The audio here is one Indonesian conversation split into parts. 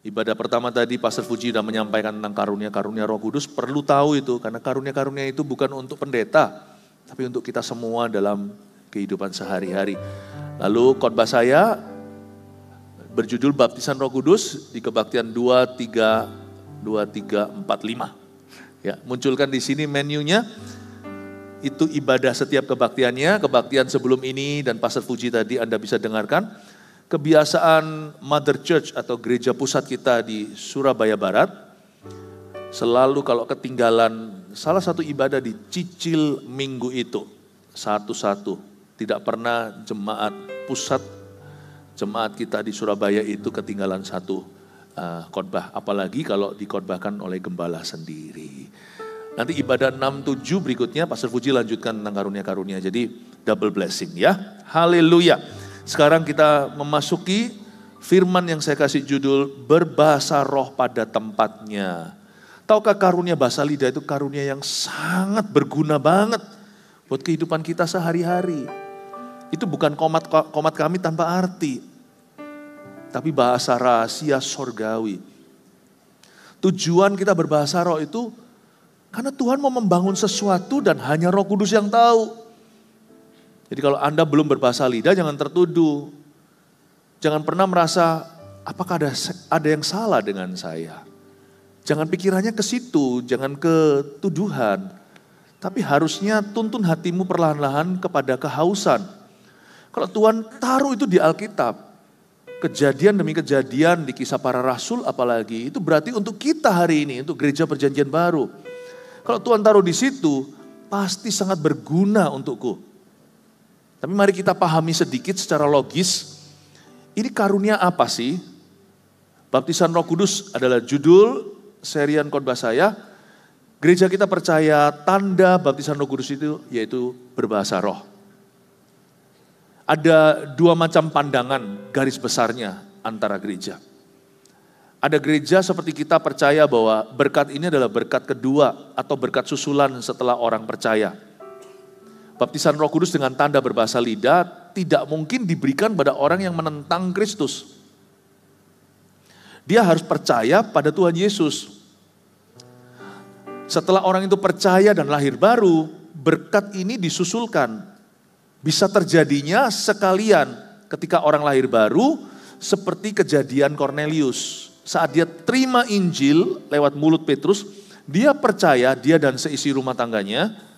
Ibadah pertama tadi Pastor Fuji sudah menyampaikan tentang karunia-karunia Roh Kudus. Perlu tahu itu karena karunia-karunia itu bukan untuk pendeta, tapi untuk kita semua dalam kehidupan sehari-hari. Lalu khotbah saya berjudul Baptisan Roh Kudus di Kebaktian 2345. Ya, munculkan di sini menunya. Itu ibadah setiap kebaktiannya, kebaktian sebelum ini dan Pastor Fuji tadi Anda bisa dengarkan. Kebiasaan Mother Church atau gereja pusat kita di Surabaya Barat, selalu kalau ketinggalan salah satu ibadah dicicil minggu itu, satu-satu. Tidak pernah jemaat pusat, jemaat kita di Surabaya itu ketinggalan satu khotbah. Apalagi kalau dikhotbahkan oleh gembala sendiri. Nanti ibadah 6-7 berikutnya Pastor Fuji lanjutkan tentang karunia-karunia. Jadi double blessing ya. Haleluya. Sekarang kita memasuki firman yang saya kasih judul berbahasa roh pada tempatnya. Tahukah karunia bahasa lidah itu karunia yang sangat berguna banget buat kehidupan kita sehari-hari. Itu bukan komat kami tanpa arti, tapi bahasa rahasia sorgawi. Tujuan kita berbahasa roh itu karena Tuhan mau membangun sesuatu dan hanya Roh Kudus yang tahu. Jadi kalau Anda belum berbahasa lidah jangan tertuduh. Jangan pernah merasa apakah ada yang salah dengan saya. Jangan pikirannya ke situ, jangan ke tuduhan. Tapi harusnya tuntun hatimu perlahan-lahan kepada kehausan. Kalau Tuhan taruh itu di Alkitab, kejadian demi kejadian di Kisah Para Rasul apalagi, itu berarti untuk kita hari ini, untuk gereja perjanjian baru. Kalau Tuhan taruh di situ, pasti sangat berguna untukku. Tapi mari kita pahami sedikit secara logis, ini karunia apa sih? Baptisan Roh Kudus adalah judul serian khotbah saya. Gereja kita percaya tanda baptisan Roh Kudus itu yaitu berbahasa roh. Ada dua macam pandangan garis besarnya antara gereja. Ada gereja seperti kita percaya bahwa berkat ini adalah berkat kedua atau berkat susulan setelah orang percaya. Baptisan Roh Kudus dengan tanda berbahasa lidah tidak mungkin diberikan pada orang yang menentang Kristus. Dia harus percaya pada Tuhan Yesus. Setelah orang itu percaya dan lahir baru, berkat ini disusulkan. Bisa terjadinya sekalian ketika orang lahir baru seperti kejadian Cornelius. Saat dia terima Injil lewat mulut Petrus, dia percaya, dia dan seisi rumah tangganya,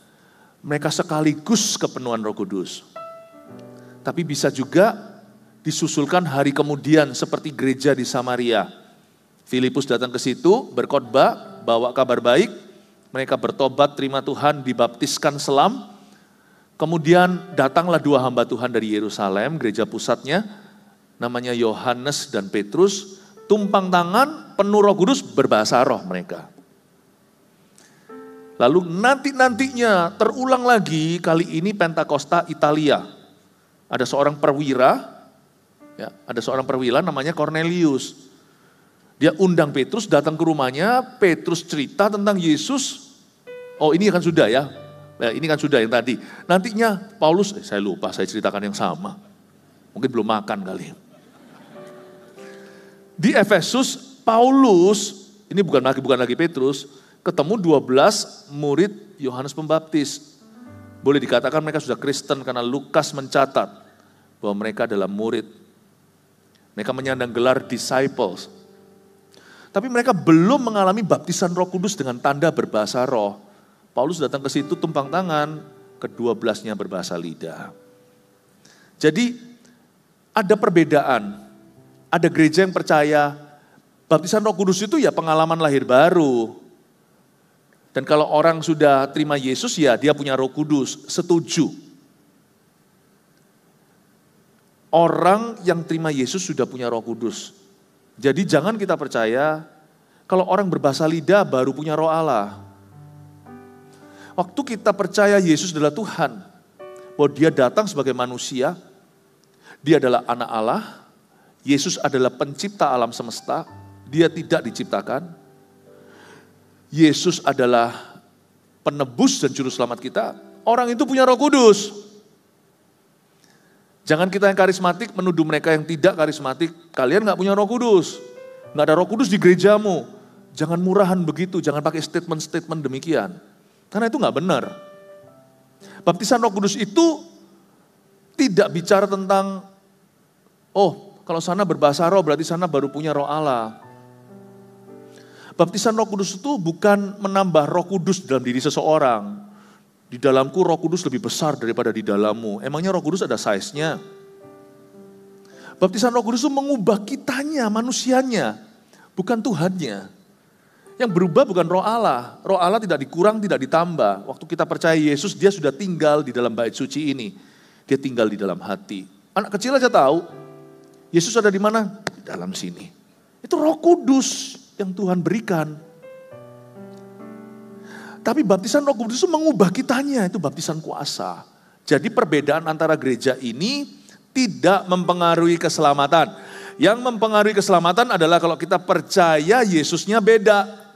mereka sekaligus kepenuhan Roh Kudus. Tapi bisa juga disusulkan hari kemudian seperti gereja di Samaria. Filipus datang ke situ, berkhotbah, bawa kabar baik. Mereka bertobat, terima Tuhan, dibaptiskan selam. Kemudian datanglah dua hamba Tuhan dari Yerusalem, gereja pusatnya. Namanya Yohanes dan Petrus. Tumpang tangan, penuh Roh Kudus, berbahasa roh mereka. Lalu nantinya terulang lagi, kali ini Pentakosta Italia. Ada seorang perwira, ya, ada seorang perwira namanya Cornelius. Dia undang Petrus datang ke rumahnya, Petrus cerita tentang Yesus. Oh ini kan sudah ya, ini kan sudah yang tadi. Nantinya Paulus, saya lupa saya ceritakan yang sama. Mungkin belum makan kali. Di Efesus, Paulus, ini bukan lagi Petrus, ketemu 12 murid Yohanes Pembaptis. Boleh dikatakan mereka sudah Kristen karena Lukas mencatat bahwa mereka adalah murid. Mereka menyandang gelar disciples. Tapi mereka belum mengalami baptisan Roh Kudus dengan tanda berbahasa roh. Paulus datang ke situ tumpang tangan, ke-12-nya berbahasa lidah. Jadi ada perbedaan. Ada gereja yang percaya baptisan Roh Kudus itu ya pengalaman lahir baru. Dan kalau orang sudah terima Yesus ya dia punya Roh Kudus, setuju. Orang yang terima Yesus sudah punya Roh Kudus. Jadi jangan kita percaya kalau orang berbahasa lidah baru punya Roh Allah. Waktu kita percaya Yesus adalah Tuhan, bahwa dia datang sebagai manusia, dia adalah anak Allah, Yesus adalah pencipta alam semesta, dia tidak diciptakan. Yesus adalah penebus dan juru selamat kita, orang itu punya Roh Kudus. Jangan kita yang karismatik menuduh mereka yang tidak karismatik, kalian gak punya Roh Kudus. Nggak ada Roh Kudus di gerejamu. Jangan murahan begitu, jangan pakai statement-statement demikian. Karena itu nggak benar. Baptisan Roh Kudus itu tidak bicara tentang, oh kalau sana berbahasa roh berarti sana baru punya roh Allah. Baptisan Roh Kudus itu bukan menambah Roh Kudus dalam diri seseorang. Di dalamku Roh Kudus lebih besar daripada di dalammu. Emangnya Roh Kudus ada size-nya? Baptisan Roh Kudus itu mengubah kitanya, manusianya, bukan Tuhannya. Yang berubah bukan roh Allah. Roh Allah tidak dikurang, tidak ditambah. Waktu kita percaya Yesus, dia sudah tinggal di dalam bait suci ini. Dia tinggal di dalam hati. Anak kecil aja tahu, Yesus ada di mana? Di dalam sini. Itu Roh Kudus yang Tuhan berikan. Tapi baptisan Roh Kudus itu mengubah kitanya, itu baptisan kuasa. Jadi perbedaan antara gereja ini tidak mempengaruhi keselamatan. Yang mempengaruhi keselamatan adalah kalau kita percaya Yesusnya beda.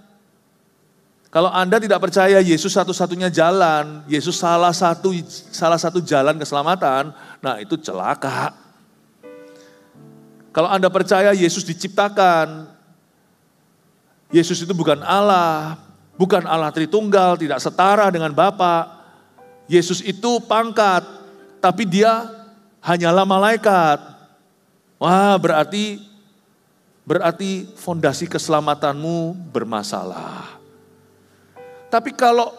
Kalau Anda tidak percaya Yesus satu-satunya jalan, Yesus salah satu jalan keselamatan, nah itu celaka. Kalau Anda percaya Yesus diciptakan, Yesus itu bukan Allah Tritunggal, tidak setara dengan Bapa. Yesus itu pangkat, tapi dia hanyalah malaikat. Wah, berarti fondasi keselamatanmu bermasalah. Tapi kalau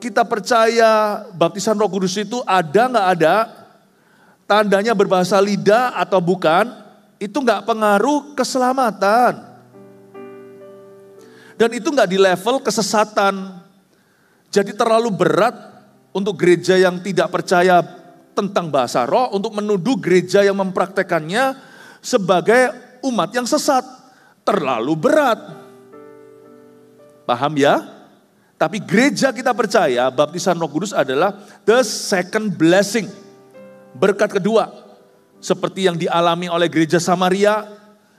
kita percaya baptisan Roh Kudus itu ada nggak ada, tandanya berbahasa lidah atau bukan, itu nggak pengaruh keselamatan. Dan itu nggak di level kesesatan. Jadi terlalu berat untuk gereja yang tidak percaya tentang bahasa roh untuk menuduh gereja yang mempraktekannya sebagai umat yang sesat. Terlalu berat. Paham ya? Tapi gereja kita percaya baptisan Roh Kudus adalah the second blessing. Berkat kedua. Seperti yang dialami oleh gereja Samaria,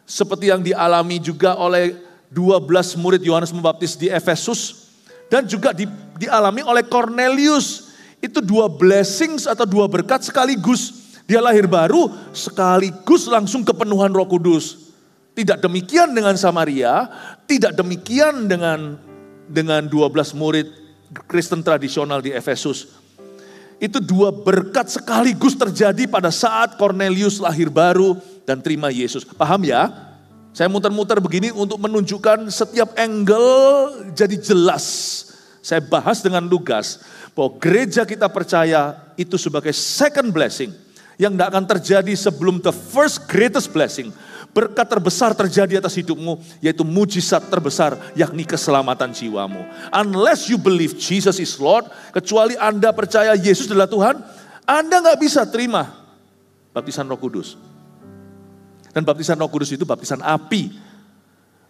seperti yang dialami juga oleh 12 murid Yohanes Pembaptis di Efesus, dan juga dialami oleh Cornelius. Itu dua blessings atau dua berkat sekaligus. Dia lahir baru sekaligus langsung kepenuhan Roh Kudus. Tidak demikian dengan Samaria, tidak demikian dengan 12 murid Kristen tradisional di Efesus. Itu dua berkat sekaligus terjadi pada saat Cornelius lahir baru dan terima Yesus. Paham ya? Saya muter-muter begini untuk menunjukkan setiap angle jadi jelas. Saya bahas dengan lugas bahwa gereja kita percaya itu sebagai second blessing yang tidak akan terjadi sebelum the first greatest blessing. Berkat terbesar terjadi atas hidupmu, yaitu mujizat terbesar, yakni keselamatan jiwamu. Unless you believe Jesus is Lord, kecuali Anda percaya Yesus adalah Tuhan, Anda nggak bisa terima baptisan Roh Kudus. Dan baptisan Roh Kudus itu baptisan api,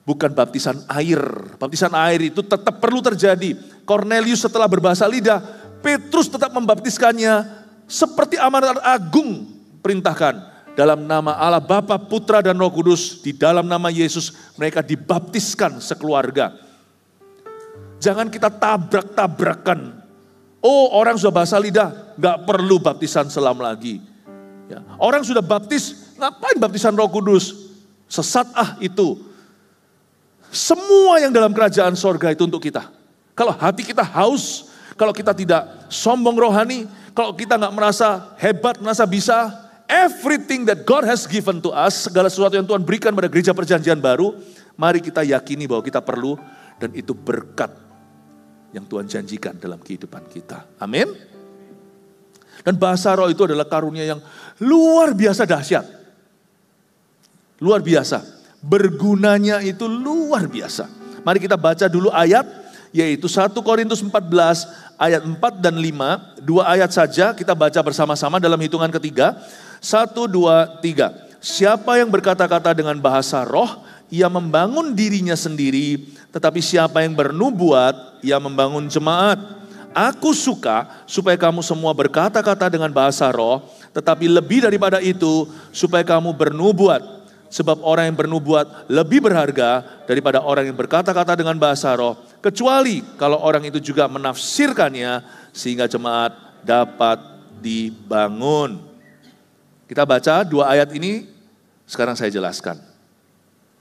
bukan baptisan air. Baptisan air itu tetap perlu terjadi. Cornelius setelah berbahasa lidah, Petrus tetap membaptiskannya seperti amanat agung perintahkan. Dalam nama Allah Bapa, Putra dan Roh Kudus, di dalam nama Yesus mereka dibaptiskan sekeluarga. Jangan kita tabrak-tabrakan. Oh, orang sudah bahasa lidah, gak perlu baptisan selam lagi. Ya. Orang sudah baptis, ngapain baptisan Roh Kudus? Sesat itu. Semua yang dalam kerajaan sorga itu untuk kita. Kalau hati kita haus, kalau kita tidak sombong rohani, kalau kita gak merasa hebat, merasa bisa, everything that God has given to us, segala sesuatu yang Tuhan berikan pada gereja perjanjian baru, mari kita yakini bahwa kita perlu dan itu berkat yang Tuhan janjikan dalam kehidupan kita. Amin. Dan bahasa roh itu adalah karunia yang luar biasa dahsyat. Luar biasa. Bergunanya itu luar biasa. Mari kita baca dulu ayat, yaitu 1 Korintus 14 ayat 4 dan 5. 2 ayat saja kita baca bersama-sama dalam hitungan ketiga. 1, 2, 3. Siapa yang berkata-kata dengan bahasa roh, ia membangun dirinya sendiri. Tetapi siapa yang bernubuat, ia membangun jemaat. Aku suka supaya kamu semua berkata-kata dengan bahasa roh. Tetapi lebih daripada itu, supaya kamu bernubuat. Sebab orang yang bernubuat lebih berharga daripada orang yang berkata-kata dengan bahasa roh. Kecuali kalau orang itu juga menafsirkannya, sehingga jemaat dapat dibangun. Kita baca 2 ayat ini, sekarang saya jelaskan.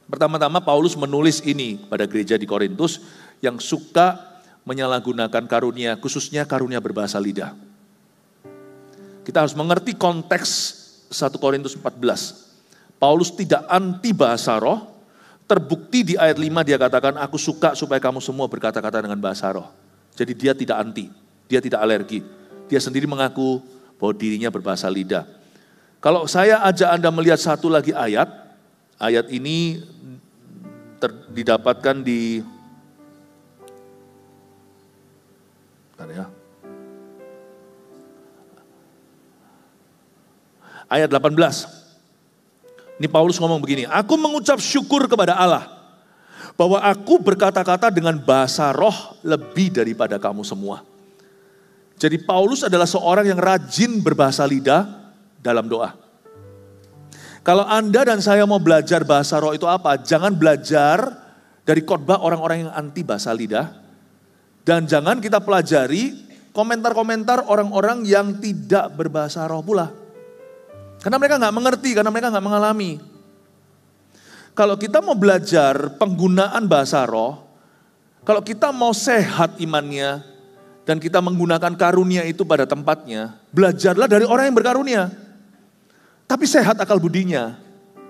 Pertama-tama Paulus menulis ini pada gereja di Korintus yang suka menyalahgunakan karunia, khususnya karunia berbahasa lidah. Kita harus mengerti konteks 1 Korintus 14. Paulus tidak anti bahasa roh, terbukti di ayat 5 dia katakan, aku suka supaya kamu semua berkata-kata dengan bahasa roh. Jadi dia tidak anti, dia tidak alergi. Dia sendiri mengaku bahwa dirinya berbahasa lidah. Kalau saya ajak Anda melihat satu lagi ayat ini didapatkan di ayat 18. Ini Paulus ngomong begini, aku mengucap syukur kepada Allah bahwa aku berkata-kata dengan bahasa roh lebih daripada kamu semua. Jadi Paulus adalah seorang yang rajin berbahasa lidah dalam doa. Kalau Anda dan saya mau belajar bahasa roh itu apa? Jangan belajar dari khotbah orang-orang yang anti bahasa lidah. Dan jangan kita pelajari komentar-komentar orang-orang yang tidak berbahasa roh pula. Karena mereka nggak mengerti, karena mereka nggak mengalami. Kalau kita mau belajar penggunaan bahasa roh, kalau kita mau sehat imannya, dan kita menggunakan karunia itu pada tempatnya, belajarlah dari orang yang berkarunia. Tapi sehat akal budinya.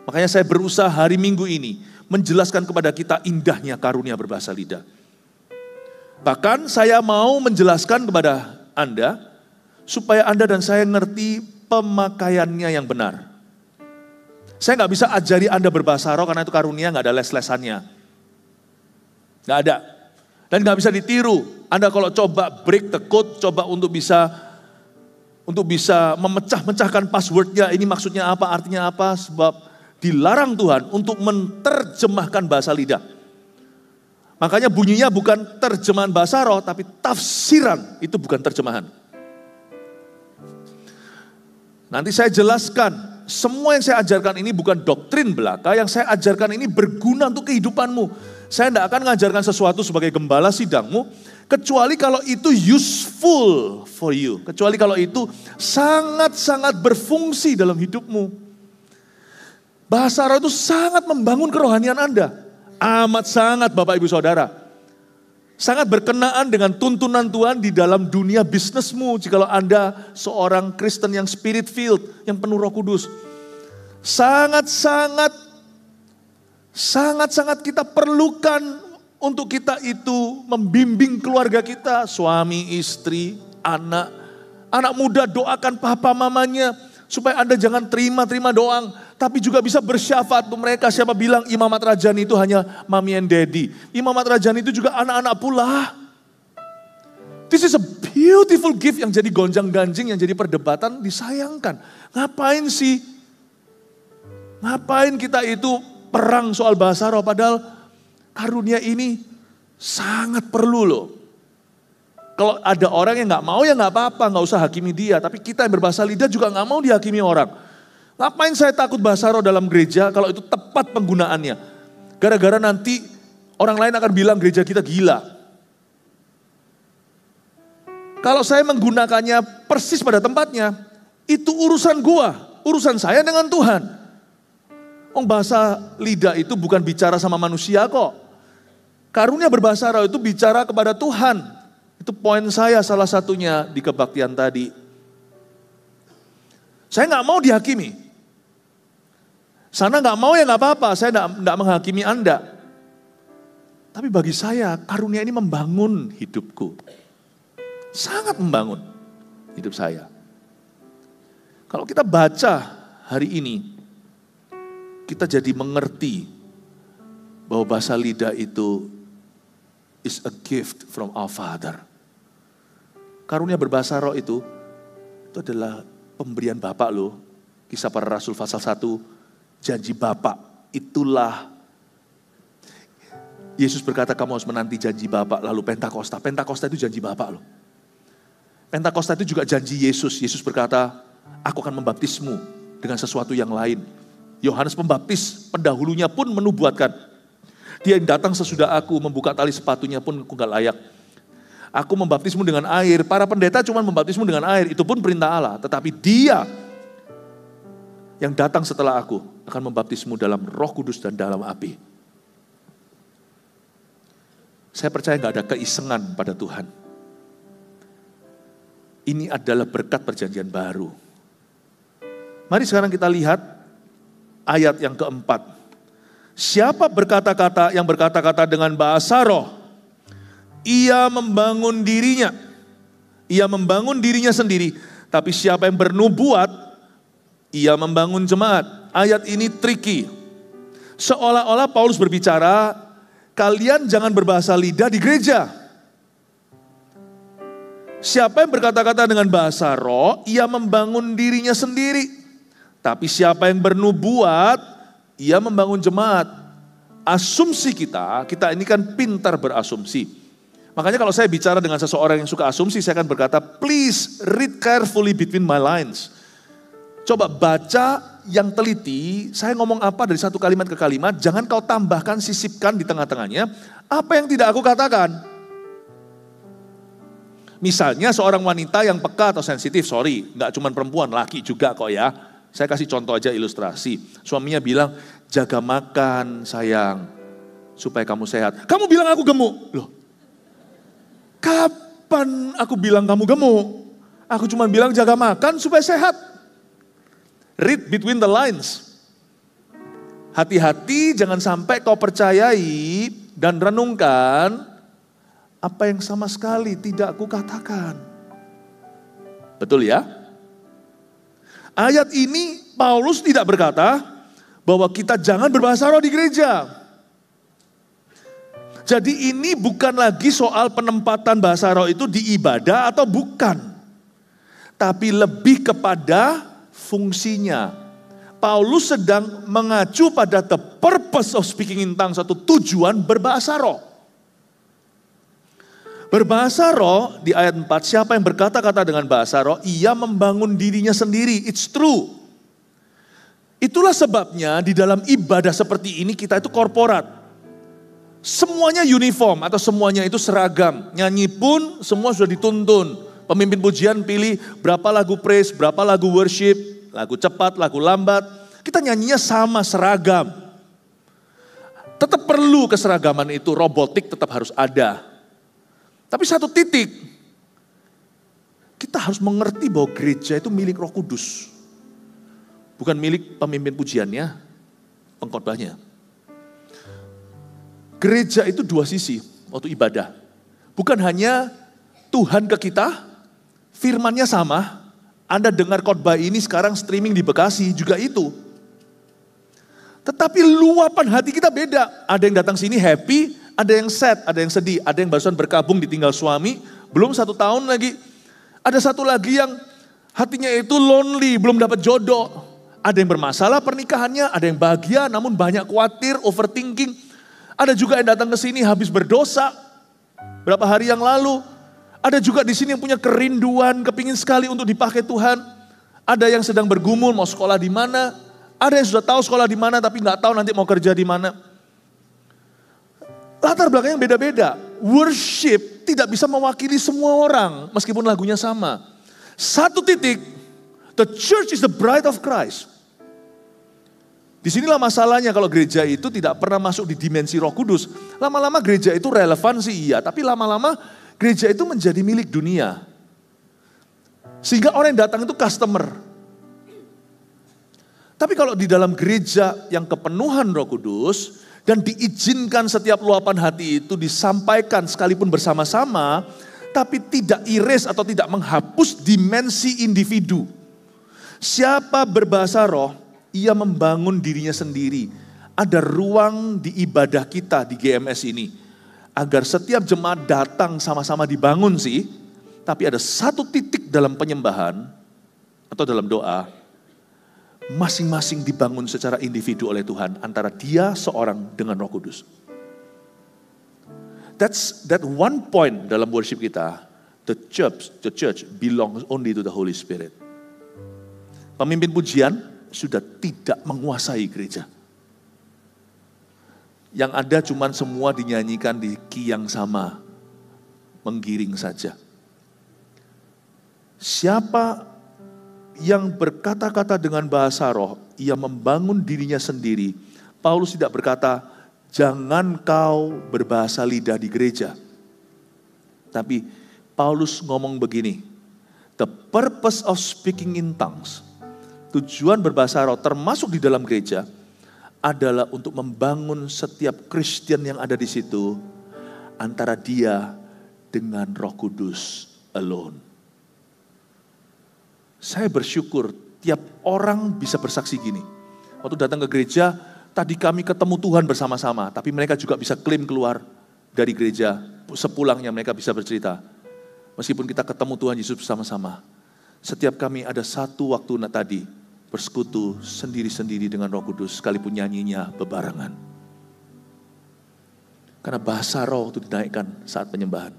Makanya saya berusaha hari Minggu ini menjelaskan kepada kita indahnya karunia berbahasa lidah. Bahkan saya mau menjelaskan kepada Anda, supaya Anda dan saya ngerti pemakaiannya yang benar. Saya nggak bisa ajari Anda berbahasa roh karena itu karunia, nggak ada les-lesannya. Nggak ada. Dan nggak bisa ditiru. Anda kalau coba break the code, coba untuk bisa memecah-mecahkan passwordnya, ini maksudnya apa, artinya apa, sebab dilarang Tuhan untuk menerjemahkan bahasa lidah. Makanya bunyinya bukan terjemahan bahasa roh, tapi tafsiran, itu bukan terjemahan. Nanti saya jelaskan, semua yang saya ajarkan ini bukan doktrin belaka, yang saya ajarkan ini berguna untuk kehidupanmu. Saya tidak akan mengajarkan sesuatu sebagai gembala sidangmu, kecuali kalau itu useful for you. Kecuali kalau itu sangat-sangat berfungsi dalam hidupmu. Bahasa roh itu sangat membangun kerohanian Anda. Amat sangat Bapak Ibu Saudara. Sangat berkenaan dengan tuntunan Tuhan di dalam dunia bisnismu. Jikalau Anda seorang Kristen yang spirit filled, yang penuh Roh Kudus. Sangat-sangat kita perlukan untuk kita itu membimbing keluarga kita, suami, istri, anak muda doakan papa mamanya supaya Anda jangan terima doang, tapi juga bisa bersyafaat untuk mereka. Siapa bilang imamat rajani itu hanya mami and daddy? Imamat rajani itu juga anak-anak pula. This is a beautiful gift yang jadi gonjang-ganjing, yang jadi perdebatan, disayangkan. Ngapain sih? Ngapain kita itu perang soal bahasa roh, padahal karunia ini sangat perlu loh. Kalau ada orang yang gak mau ya gak apa-apa, gak usah hakimi dia. Tapi kita yang berbahasa lidah juga gak mau dihakimi orang. Ngapain saya takut bahasa roh dalam gereja kalau itu tepat penggunaannya? Gara-gara nanti orang lain akan bilang gereja kita gila. Kalau saya menggunakannya persis pada tempatnya, itu urusan gua, urusan saya dengan Tuhan. Bahasa lidah itu bukan bicara sama manusia kok. Karunia berbahasa roh itu bicara kepada Tuhan. Itu poin saya salah satunya di kebaktian tadi. Saya gak mau dihakimi. Sana gak mau ya gak apa-apa, saya gak menghakimi Anda. Tapi bagi saya karunia ini membangun hidupku. Sangat membangun hidup saya. Kalau kita baca hari ini, kita jadi mengerti bahwa bahasa lidah itu is a gift from our Father. Karunia berbahasa roh itu adalah pemberian Bapak loh. Kisah Para Rasul pasal 1, janji Bapak. Itulah Yesus berkata kamu harus menanti janji Bapak. Lalu Pentakosta. Pentakosta itu janji Bapak loh. Pentakosta itu juga janji Yesus. Yesus berkata, aku akan membaptismu dengan sesuatu yang lain. Yohanes Pembaptis pendahulunya pun menubuatkan. Dia yang datang sesudah aku, membuka tali sepatunya pun aku gak layak. Aku membaptismu dengan air. Para pendeta cuma membaptismu dengan air. Itu pun perintah Allah. Tetapi dia yang datang setelah aku akan membaptismu dalam Roh Kudus dan dalam api. Saya percaya gak ada keisengan pada Tuhan. Ini adalah berkat perjanjian baru. Mari sekarang kita lihat ayat yang keempat. Siapa yang berkata-kata dengan bahasa roh, ia membangun dirinya. Ia membangun dirinya sendiri. Tapi siapa yang bernubuat, ia membangun jemaat. Ayat ini tricky. Seolah-olah Paulus berbicara, kalian jangan berbahasa lidah di gereja. Siapa yang berkata-kata dengan bahasa roh, ia membangun dirinya sendiri. Tapi siapa yang bernubuat, ia membangun jemaat. Asumsi kita ini kan pintar berasumsi. Makanya kalau saya bicara dengan seseorang yang suka asumsi, saya akan berkata, please read carefully between my lines. Coba baca yang teliti, saya ngomong apa dari satu kalimat ke kalimat, jangan kau tambahkan, sisipkan di tengah-tengahnya, apa yang tidak aku katakan. Misalnya seorang wanita yang peka atau sensitif, gak cuma perempuan, laki juga kok ya. Saya kasih contoh aja ilustrasi. Suaminya bilang, jaga makan sayang, supaya kamu sehat. Kamu bilang aku gemuk. Loh, kapan aku bilang kamu gemuk? Aku cuma bilang jaga makan supaya sehat. Read between the lines. Hati-hati jangan sampai kau percayai dan renungkan apa yang sama sekali tidak aku katakan. Betul ya? Ayat ini Paulus tidak berkata bahwa kita jangan berbahasa roh di gereja. Jadi ini bukan lagi soal penempatan bahasa roh itu di ibadah atau bukan. Tapi lebih kepada fungsinya. Paulus sedang mengacu pada the purpose of speaking in tongues, satu tujuan berbahasa roh. Berbahasa roh di ayat 4, siapa yang berkata-kata dengan bahasa roh, ia membangun dirinya sendiri. It's true. Itulah sebabnya di dalam ibadah seperti ini kita itu korporat. Semuanya uniform atau semuanya itu seragam. Nyanyi pun semua sudah dituntun. Pemimpin pujian pilih berapa lagu praise, berapa lagu worship, lagu cepat, lagu lambat. Kita nyanyinya sama, seragam. Tetap perlu keseragaman itu, robotik tetap harus ada. Tapi satu titik, kita harus mengerti bahwa gereja itu milik Roh Kudus. Bukan milik pemimpin pujiannya, pengkhotbahnya. Gereja itu dua sisi waktu ibadah. Bukan hanya Tuhan ke kita, firman-Nya sama. Anda dengar khotbah ini sekarang streaming di Bekasi juga itu. Tetapi luapan hati kita beda. Ada yang datang sini happy, ada yang sad, ada yang sedih. Ada yang barusan berkabung ditinggal suami, belum 1 tahun lagi. Ada satu lagi yang hatinya itu lonely, belum dapat jodoh. Ada yang bermasalah pernikahannya, ada yang bahagia namun banyak khawatir, overthinking. Ada juga yang datang ke sini habis berdosa berapa hari yang lalu. Ada juga di sini yang punya kerinduan, kepingin sekali untuk dipakai Tuhan. Ada yang sedang bergumul mau sekolah di mana. Ada yang sudah tahu sekolah di mana tapi nggak tahu nanti mau kerja di mana. Latar belakangnya beda-beda. Worship tidak bisa mewakili semua orang meskipun lagunya sama. Satu titik, the church is the bride of Christ. Disinilah masalahnya kalau gereja itu tidak pernah masuk di dimensi Roh Kudus. Lama-lama gereja itu relevan sih iya, tapi lama-lama gereja itu menjadi milik dunia. Sehingga orang yang datang itu customer. Tapi kalau di dalam gereja yang kepenuhan Roh Kudus dan diizinkan setiap luapan hati itu disampaikan sekalipun bersama-sama, tapi tidak erase atau tidak menghapus dimensi individu. Siapa berbahasa roh, ia membangun dirinya sendiri. Ada ruang di ibadah kita di GMS ini. Agar setiap jemaat datang sama-sama dibangun sih. Tapi ada satu titik dalam penyembahan atau dalam doa. Masing-masing dibangun secara individu oleh Tuhan. Antara dia seorang dengan Roh Kudus. That one point dalam worship kita. The church belongs only to the Holy Spirit. Pemimpin pujian sudah tidak menguasai gereja. Yang ada cuman semua dinyanyikan di key yang sama. Menggiring saja. Siapa yang berkata-kata dengan bahasa roh, ia membangun dirinya sendiri. Paulus tidak berkata, jangan kau berbahasa lidah di gereja. Tapi Paulus ngomong begini, the purpose of speaking in tongues, tujuan berbahasa roh termasuk di dalam gereja, adalah untuk membangun setiap Kristen yang ada di situ, antara dia dengan Roh Kudus alone. Saya bersyukur tiap orang bisa bersaksi gini. Waktu datang ke gereja, tadi kami ketemu Tuhan bersama-sama, tapi mereka juga bisa klaim keluar dari gereja. Sepulangnya mereka bisa bercerita. Meskipun kita ketemu Tuhan Yesus bersama-sama, setiap kami ada satu waktu tadi bersekutu sendiri-sendiri dengan Roh Kudus, sekalipun nyanyinya bebarengan. Karena bahasa roh itu dinaikkan saat penyembahan.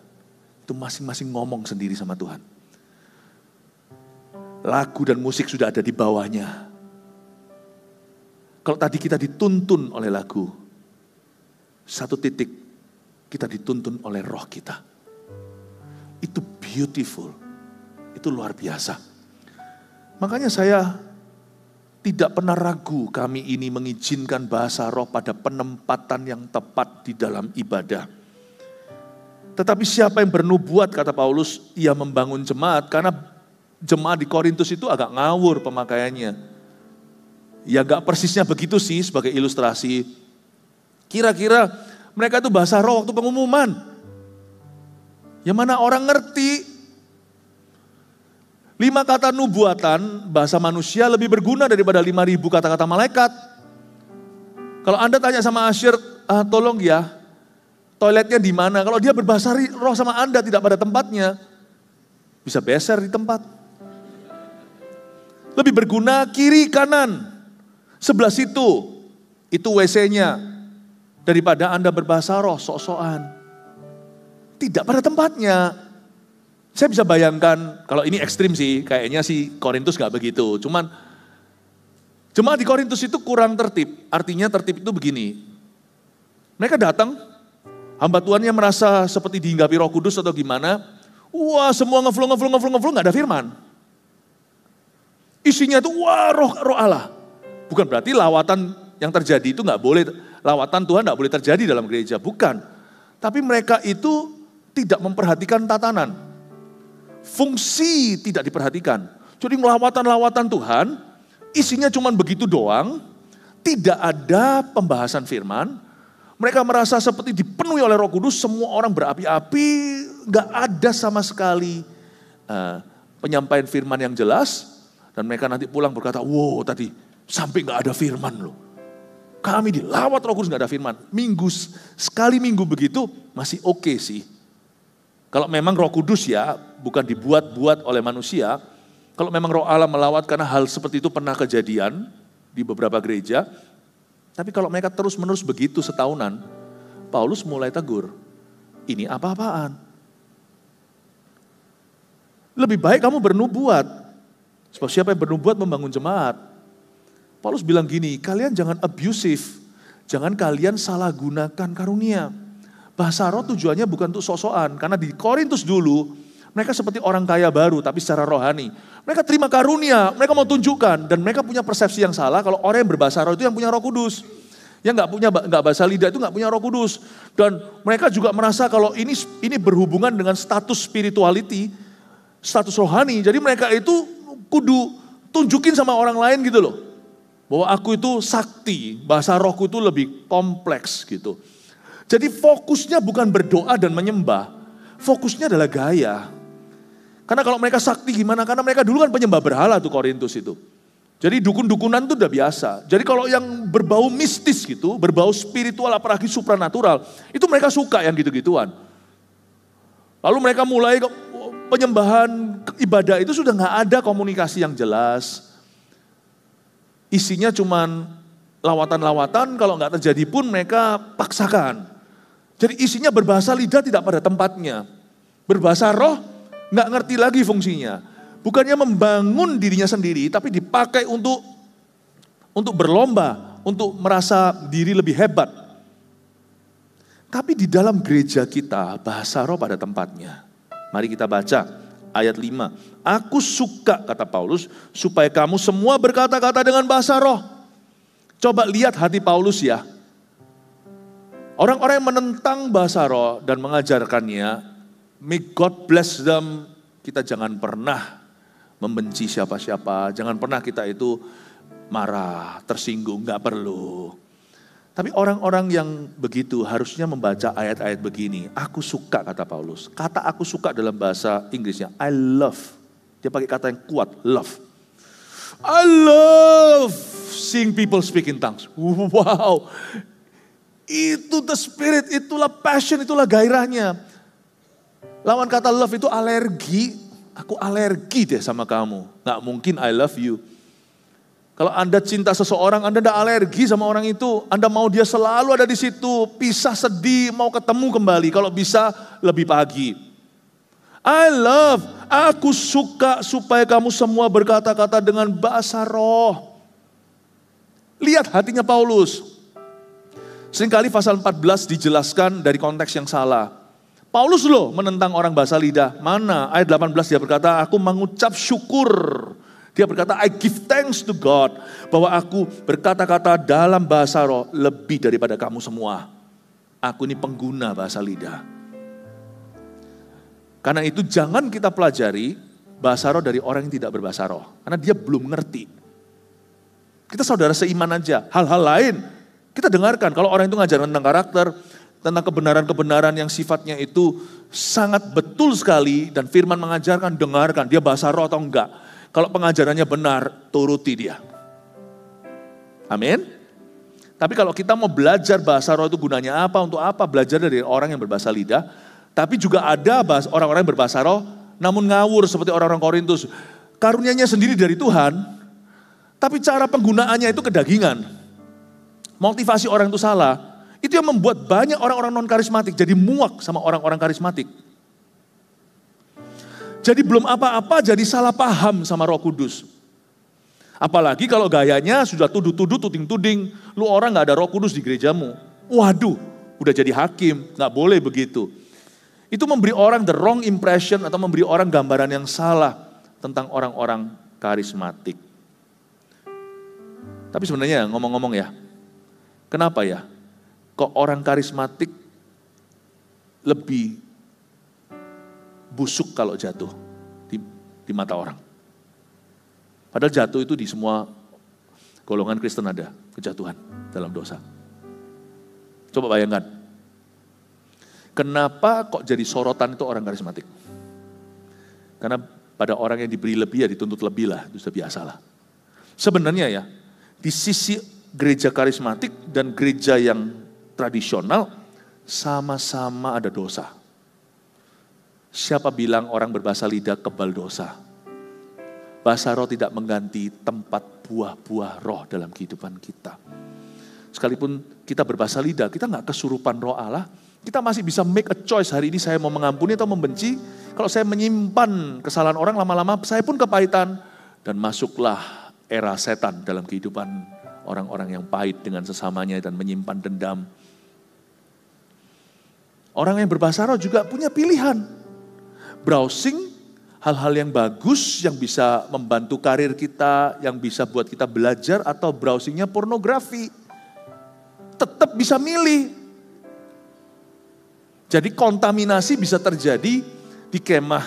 Itu masing-masing ngomong sendiri sama Tuhan. Lagu dan musik sudah ada di bawahnya. Kalau tadi kita dituntun oleh lagu, satu titik kita dituntun oleh roh kita. Itu beautiful, itu luar biasa. Makanya saya tidak pernah ragu kami ini mengizinkan bahasa roh pada penempatan yang tepat di dalam ibadah. Tetapi siapa yang bernubuat, kata Paulus, ia membangun jemaat, karena jemaat di Korintus itu agak ngawur pemakaiannya. Ya gak persisnya begitu sih sebagai ilustrasi. Kira-kira mereka itu bahasa roh waktu pengumuman. Yang mana orang ngerti. 5 kata nubuatan bahasa manusia lebih berguna daripada 5.000 kata-kata malaikat. Kalau Anda tanya sama Asyir, tolong ya, toiletnya di mana? Kalau dia berbahasa roh sama Anda tidak pada tempatnya, bisa beser di tempat. Lebih berguna kiri kanan, sebelah situ, itu WC-nya, daripada Anda berbahasa roh sok-sokan. Tidak pada tempatnya. Saya bisa bayangkan, kalau ini ekstrim sih, kayaknya sih Korintus gak begitu. Cuman, jemaat di Korintus itu kurang tertib. Artinya tertib itu begini. Mereka datang, hamba Tuhannya merasa seperti dihinggapi Roh Kudus atau gimana. Wah, semua ngeflow, gak ada firman. Isinya itu, wah roh Allah. Bukan berarti lawatan yang terjadi itu gak boleh, lawatan Tuhan gak boleh terjadi dalam gereja. Bukan. Tapi mereka itu tidak memperhatikan tatanan. Fungsi tidak diperhatikan. Jadi lawatan-lawatan Tuhan, isinya cuma begitu doang, tidak ada pembahasan firman. Mereka merasa seperti dipenuhi oleh Roh Kudus, semua orang berapi-api, gak ada sama sekali penyampaian firman yang jelas. Dan mereka nanti pulang berkata, wow tadi sampai gak ada firman loh. Kami dilawat Roh Kudus gak ada firman. Sekali minggu begitu masih oke sih. Kalau memang Roh Kudus ya, bukan dibuat-buat oleh manusia. Kalau memang Roh Allah melawat, karena hal seperti itu pernah kejadian di beberapa gereja. Tapi kalau mereka terus-menerus begitu setahunan, Paulus mulai tegur. Ini apa-apaan? Lebih baik kamu bernubuat. Sebab siapa yang bernubuat membangun jemaat. Paulus bilang gini, kalian jangan abusive. Jangan kalian salah gunakan karunia. Bahasa roh tujuannya bukan untuk sok-sokan. Karena di Korintus dulu, mereka seperti orang kaya baru tapi secara rohani. Mereka terima karunia, mereka mau tunjukkan. Dan mereka punya persepsi yang salah kalau orang yang berbahasa roh itu yang punya Roh Kudus. Yang nggak bahasa lidah itu nggak punya Roh Kudus. Dan mereka juga merasa kalau ini berhubungan dengan status spirituality, status rohani. Jadi mereka itu kudu tunjukin sama orang lain gitu loh. Bahwa aku itu sakti, bahasa rohku itu lebih kompleks gitu. Jadi fokusnya bukan berdoa dan menyembah, fokusnya adalah gaya. Karena kalau mereka sakti gimana? Karena mereka dulu kan penyembah berhala tuh Korintus itu. Jadi dukun-dukunan itu udah biasa. Jadi kalau yang berbau mistis gitu, berbau spiritual apalagi supranatural, itu mereka suka yang gitu-gituan. Lalu mereka mulai penyembahan ibadah itu sudah gak ada komunikasi yang jelas. Isinya cuman lawatan-lawatan, kalau gak terjadi pun mereka paksakan. Jadi isinya berbahasa lidah tidak pada tempatnya. Berbahasa roh gak ngerti lagi fungsinya. Bukannya membangun dirinya sendiri, tapi dipakai untuk berlomba, untuk merasa diri lebih hebat. Tapi di dalam gereja kita, bahasa roh pada tempatnya. Mari kita baca ayat 5. Aku suka, kata Paulus, supaya kamu semua berkata-kata dengan bahasa roh. Coba lihat hati Paulus ya. Orang-orang yang menentang bahasa roh dan mengajarkannya, may God bless them, kita jangan pernah membenci siapa-siapa, jangan pernah kita itu marah, tersinggung, gak perlu. Tapi orang-orang yang begitu harusnya membaca ayat-ayat begini. Aku suka, kata Paulus. Kata aku suka dalam bahasa Inggrisnya, I love. Dia pakai kata yang kuat, love. I love seeing people speak in tongues. Wow. Itu the spirit, itulah passion, itulah gairahnya. Lawan kata love itu alergi. Aku alergi deh sama kamu. Gak mungkin I love you. Kalau Anda cinta seseorang, Anda tidak alergi sama orang itu. Anda mau dia selalu ada di situ. Pisah sedih, mau ketemu kembali. Kalau bisa lebih pagi. I love, aku suka supaya kamu semua berkata-kata dengan bahasa roh. Lihat hatinya Paulus. Seringkali pasal 14 dijelaskan dari konteks yang salah. Paulus loh menentang orang bahasa lidah. Mana? Ayat 18 dia berkata, aku mengucap syukur. Dia berkata, I give thanks to God. Bahwa aku berkata-kata dalam bahasa roh lebih daripada kamu semua. Aku ini pengguna bahasa lidah. Karena itu jangan kita pelajari bahasa roh dari orang yang tidak berbahasa roh. Karena dia belum ngerti. Kita saudara seiman aja. Hal-hal lain kita dengarkan. Kalau orang itu ngajarin tentang karakter, tentang kebenaran-kebenaran yang sifatnya itu sangat betul sekali. Dan firman mengajarkan, dengarkan. Dia bahasa roh atau enggak. Kalau pengajarannya benar, turuti dia. Amin. Tapi kalau kita mau belajar bahasa roh itu gunanya apa, untuk apa? Belajar dari orang yang berbahasa lidah. Tapi juga ada orang-orang yang berbahasa roh, namun ngawur seperti orang-orang Korintus. Karunia-Nya sendiri dari Tuhan, tapi cara penggunaannya itu kedagingan. Motivasi orang itu salah. Itu yang membuat banyak orang-orang non-karismatik jadi muak sama orang-orang karismatik. Jadi belum apa-apa jadi salah paham sama Roh Kudus. Apalagi kalau gayanya sudah tuduh-tuduh, tuding-tuding. Lu orang gak ada Roh Kudus di gerejamu. Waduh, udah jadi hakim, gak boleh begitu. Itu memberi orang the wrong impression atau memberi orang gambaran yang salah tentang orang-orang karismatik. Tapi sebenarnya ngomong-ngomong ya, kenapa ya kok orang karismatik lebih busuk kalau jatuh di mata orang? Padahal jatuh itu di semua golongan Kristen ada kejatuhan dalam dosa. Coba bayangkan. Kenapa kok jadi sorotan itu orang karismatik? Karena pada orang yang diberi lebih ya dituntut lebih lah, itu sudah biasa lah. Sebenarnya ya, di sisi gereja karismatik dan gereja yang tradisional, sama-sama ada dosa. Siapa bilang orang berbahasa lidah kebal dosa? Bahasa roh tidak mengganti tempat buah-buah roh dalam kehidupan kita. Sekalipun kita berbahasa lidah, kita gak kesurupan roh Allah, kita masih bisa make a choice, hari ini saya mau mengampuni atau membenci. Kalau saya menyimpan kesalahan orang, lama-lama saya pun kepahitan. Dan masuklah era setan dalam kehidupan orang-orang yang pahit dengan sesamanya dan menyimpan dendam. Orang yang berbahasa roh juga punya pilihan. Browsing hal-hal yang bagus, yang bisa membantu karir kita, yang bisa buat kita belajar, atau browsingnya pornografi. Tetap bisa milih. Jadi kontaminasi bisa terjadi di kemah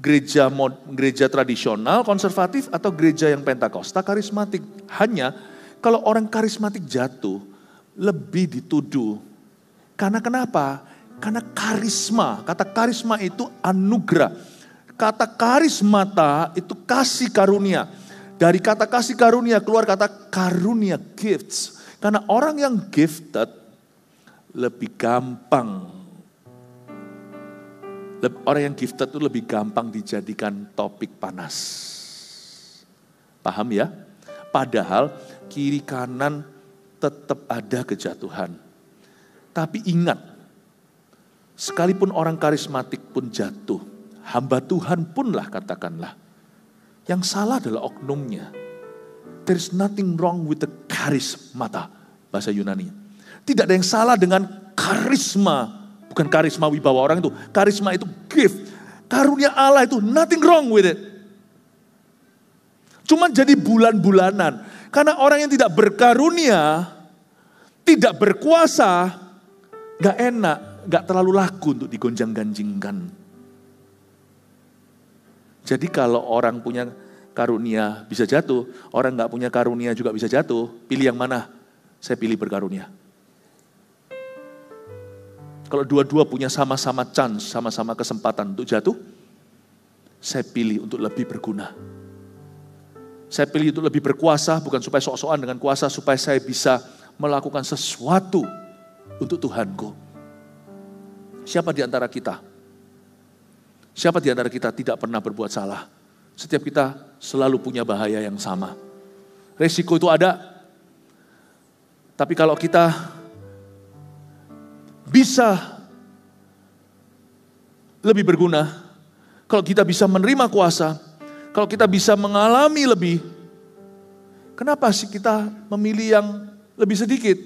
gereja tradisional, konservatif, atau gereja yang pentakosta, karismatik. Hanya kalau orang karismatik jatuh, lebih dituduh. Karena kenapa? Karena karisma. Kata karisma itu anugerah. Kata karismata itu kasih karunia. Dari kata kasih karunia keluar kata karunia, gifts. Karena orang yang gifted lebih gampang. Orang yang gifted itu lebih gampang dijadikan topik panas. Paham ya? Padahal kiri kanan tetap ada kejatuhan. Tapi ingat, sekalipun orang karismatik pun jatuh, hamba Tuhan pun lah katakanlah, yang salah adalah oknumnya. There is nothing wrong with the karismata, bahasa Yunani. Tidak ada yang salah dengan karisma, bukan Bukan karisma wibawa orang itu. Karisma itu gift. Karunia Allah itu nothing wrong with it. Cuma jadi bulan-bulanan. Karena orang yang tidak berkarunia, tidak berkuasa, gak enak, gak terlalu laku untuk digonjang-ganjingkan. Jadi kalau orang punya karunia bisa jatuh, orang gak punya karunia juga bisa jatuh, pilih yang mana? Saya pilih berkarunia. Kalau dua-dua punya sama-sama chance, sama-sama kesempatan untuk jatuh, saya pilih untuk lebih berguna. Saya pilih untuk lebih berkuasa, bukan supaya sok-sokan dengan kuasa, supaya saya bisa melakukan sesuatu untuk Tuhanku. Siapa di antara kita? Siapa di antara kita tidak pernah berbuat salah? Setiap kita selalu punya bahaya yang sama. Resiko itu ada. Tapi kalau kita bisa lebih berguna, kalau kita bisa menerima kuasa, kalau kita bisa mengalami lebih, kenapa sih kita memilih yang lebih sedikit?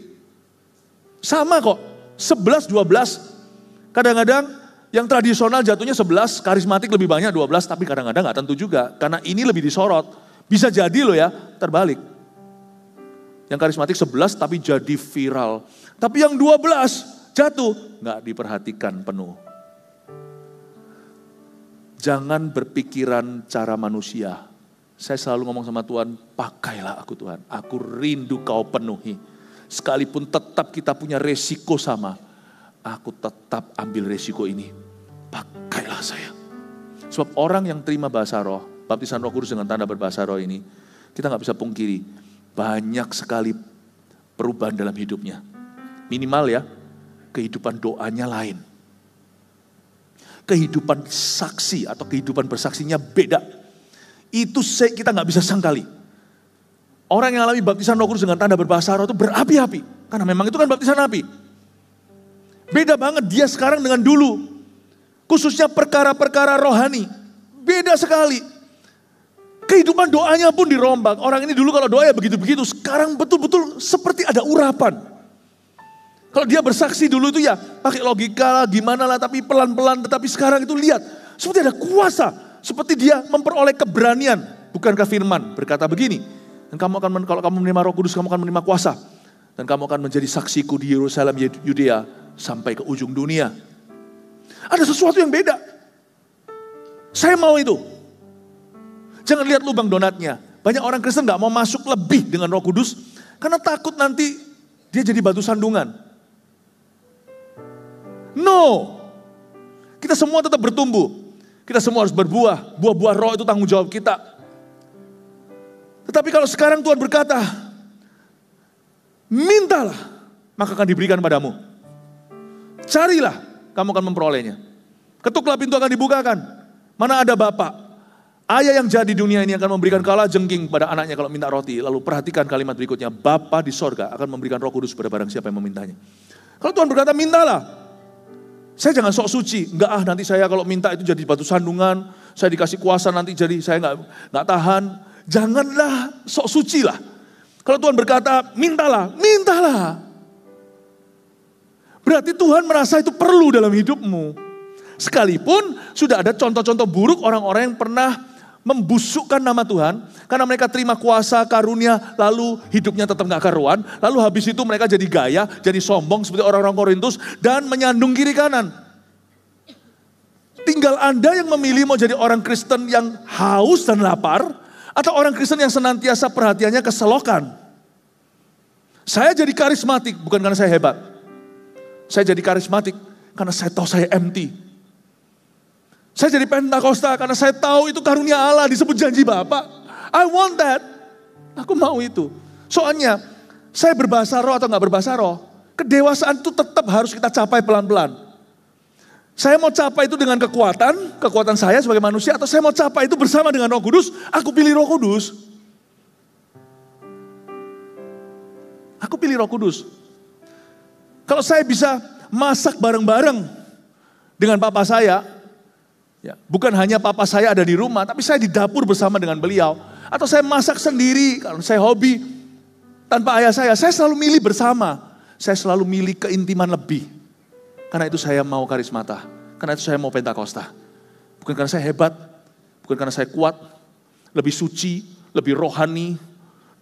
Sama kok, 11, 12. Kadang-kadang yang tradisional jatuhnya 11, karismatik lebih banyak 12, tapi kadang-kadang gak tentu juga. Karena ini lebih disorot. Bisa jadi loh ya, terbalik. Yang karismatik 11 tapi jadi viral. Tapi yang 12 jatuh, gak diperhatikan penuh. Jangan berpikiran cara manusia. Saya selalu ngomong sama Tuhan, pakailah aku Tuhan. Aku rindu kau penuhi. Sekalipun tetap kita punya resiko sama, aku tetap ambil resiko ini. Pakailah saya. Sebab orang yang terima bahasa roh, baptisan Roh Kudus dengan tanda berbahasa roh ini, kita gak bisa pungkiri, banyak sekali perubahan dalam hidupnya. Minimal ya, kehidupan doanya lain. Kehidupan saksi atau kehidupan bersaksinya beda. Itu kita gak bisa sangkali. Orang yang alami baptisan Roh Kudus dengan tanda berbahasa roh itu berapi-api. Karena memang itu kan baptisan api. Beda banget dia sekarang dengan dulu. Khususnya perkara-perkara rohani. Beda sekali. Kehidupan doanya pun dirombak. Orang ini dulu kalau doa ya begitu-begitu. Sekarang betul-betul seperti ada urapan. Kalau dia bersaksi dulu itu ya pakai logika lah, gimana lah, tapi pelan-pelan. Tetapi sekarang itu lihat, seperti ada kuasa. Seperti dia memperoleh keberanian. Bukankah firman berkata begini, dan kamu akan, kalau kamu menerima Roh Kudus, kamu akan menerima kuasa. Dan kamu akan menjadi saksiku di Yerusalem, Yudea, sampai ke ujung dunia. Ada sesuatu yang beda. Saya mau itu. Jangan lihat lubang donatnya. Banyak orang Kristen gak mau masuk lebih dengan Roh Kudus, karena takut nanti dia jadi batu sandungan. No, kita semua tetap bertumbuh. Kita semua harus berbuah. Buah-buah roh itu tanggung jawab kita. Tetapi kalau sekarang Tuhan berkata, mintalah, maka akan diberikan padamu. Carilah, kamu akan memperolehnya. Ketuklah, pintu akan dibukakan. Mana ada bapak, ayah yang jahat di dunia ini akan memberikan kalajengking pada anaknya kalau minta roti. Lalu perhatikan kalimat berikutnya, Bapa di sorga akan memberikan Roh Kudus pada barang siapa yang memintanya. Kalau Tuhan berkata, mintalah. Saya jangan sok suci, enggak nanti saya kalau minta itu jadi batu sandungan, saya dikasih kuasa nanti jadi saya enggak tahan. Janganlah sok suci lah. Kalau Tuhan berkata, mintalah, mintalah. Berarti Tuhan merasa itu perlu dalam hidupmu. Sekalipun sudah ada contoh-contoh buruk orang-orang yang pernah membusukkan nama Tuhan, karena mereka terima kuasa, karunia, lalu hidupnya tetap gak karuan, lalu habis itu mereka jadi gaya, jadi sombong seperti orang-orang Korintus, dan menyandung kiri kanan. Tinggal Anda yang memilih mau jadi orang Kristen yang haus dan lapar, atau orang Kristen yang senantiasa perhatiannya keselokan. Saya jadi karismatik, bukan karena saya hebat. Saya jadi karismatik, karena saya tahu saya empty. Saya jadi Pentakosta karena saya tahu itu karunia Allah disebut janji Bapa. I want that. Aku mau itu. Soalnya saya berbahasa roh atau gak berbahasa roh, kedewasaan itu tetap harus kita capai pelan-pelan. Saya mau capai itu dengan kekuatan saya sebagai manusia, atau saya mau capai itu bersama dengan Roh Kudus, aku pilih Roh Kudus. Aku pilih Roh Kudus. Kalau saya bisa masak bareng-bareng dengan papa saya, ya, bukan hanya papa saya ada di rumah, tapi saya di dapur bersama dengan beliau. Atau saya masak sendiri, kalau saya hobi tanpa ayah saya selalu milih bersama. Saya selalu milih keintiman lebih. Karena itu saya mau karismata. Karena itu saya mau Pentakosta. Bukan karena saya hebat, bukan karena saya kuat, lebih suci, lebih rohani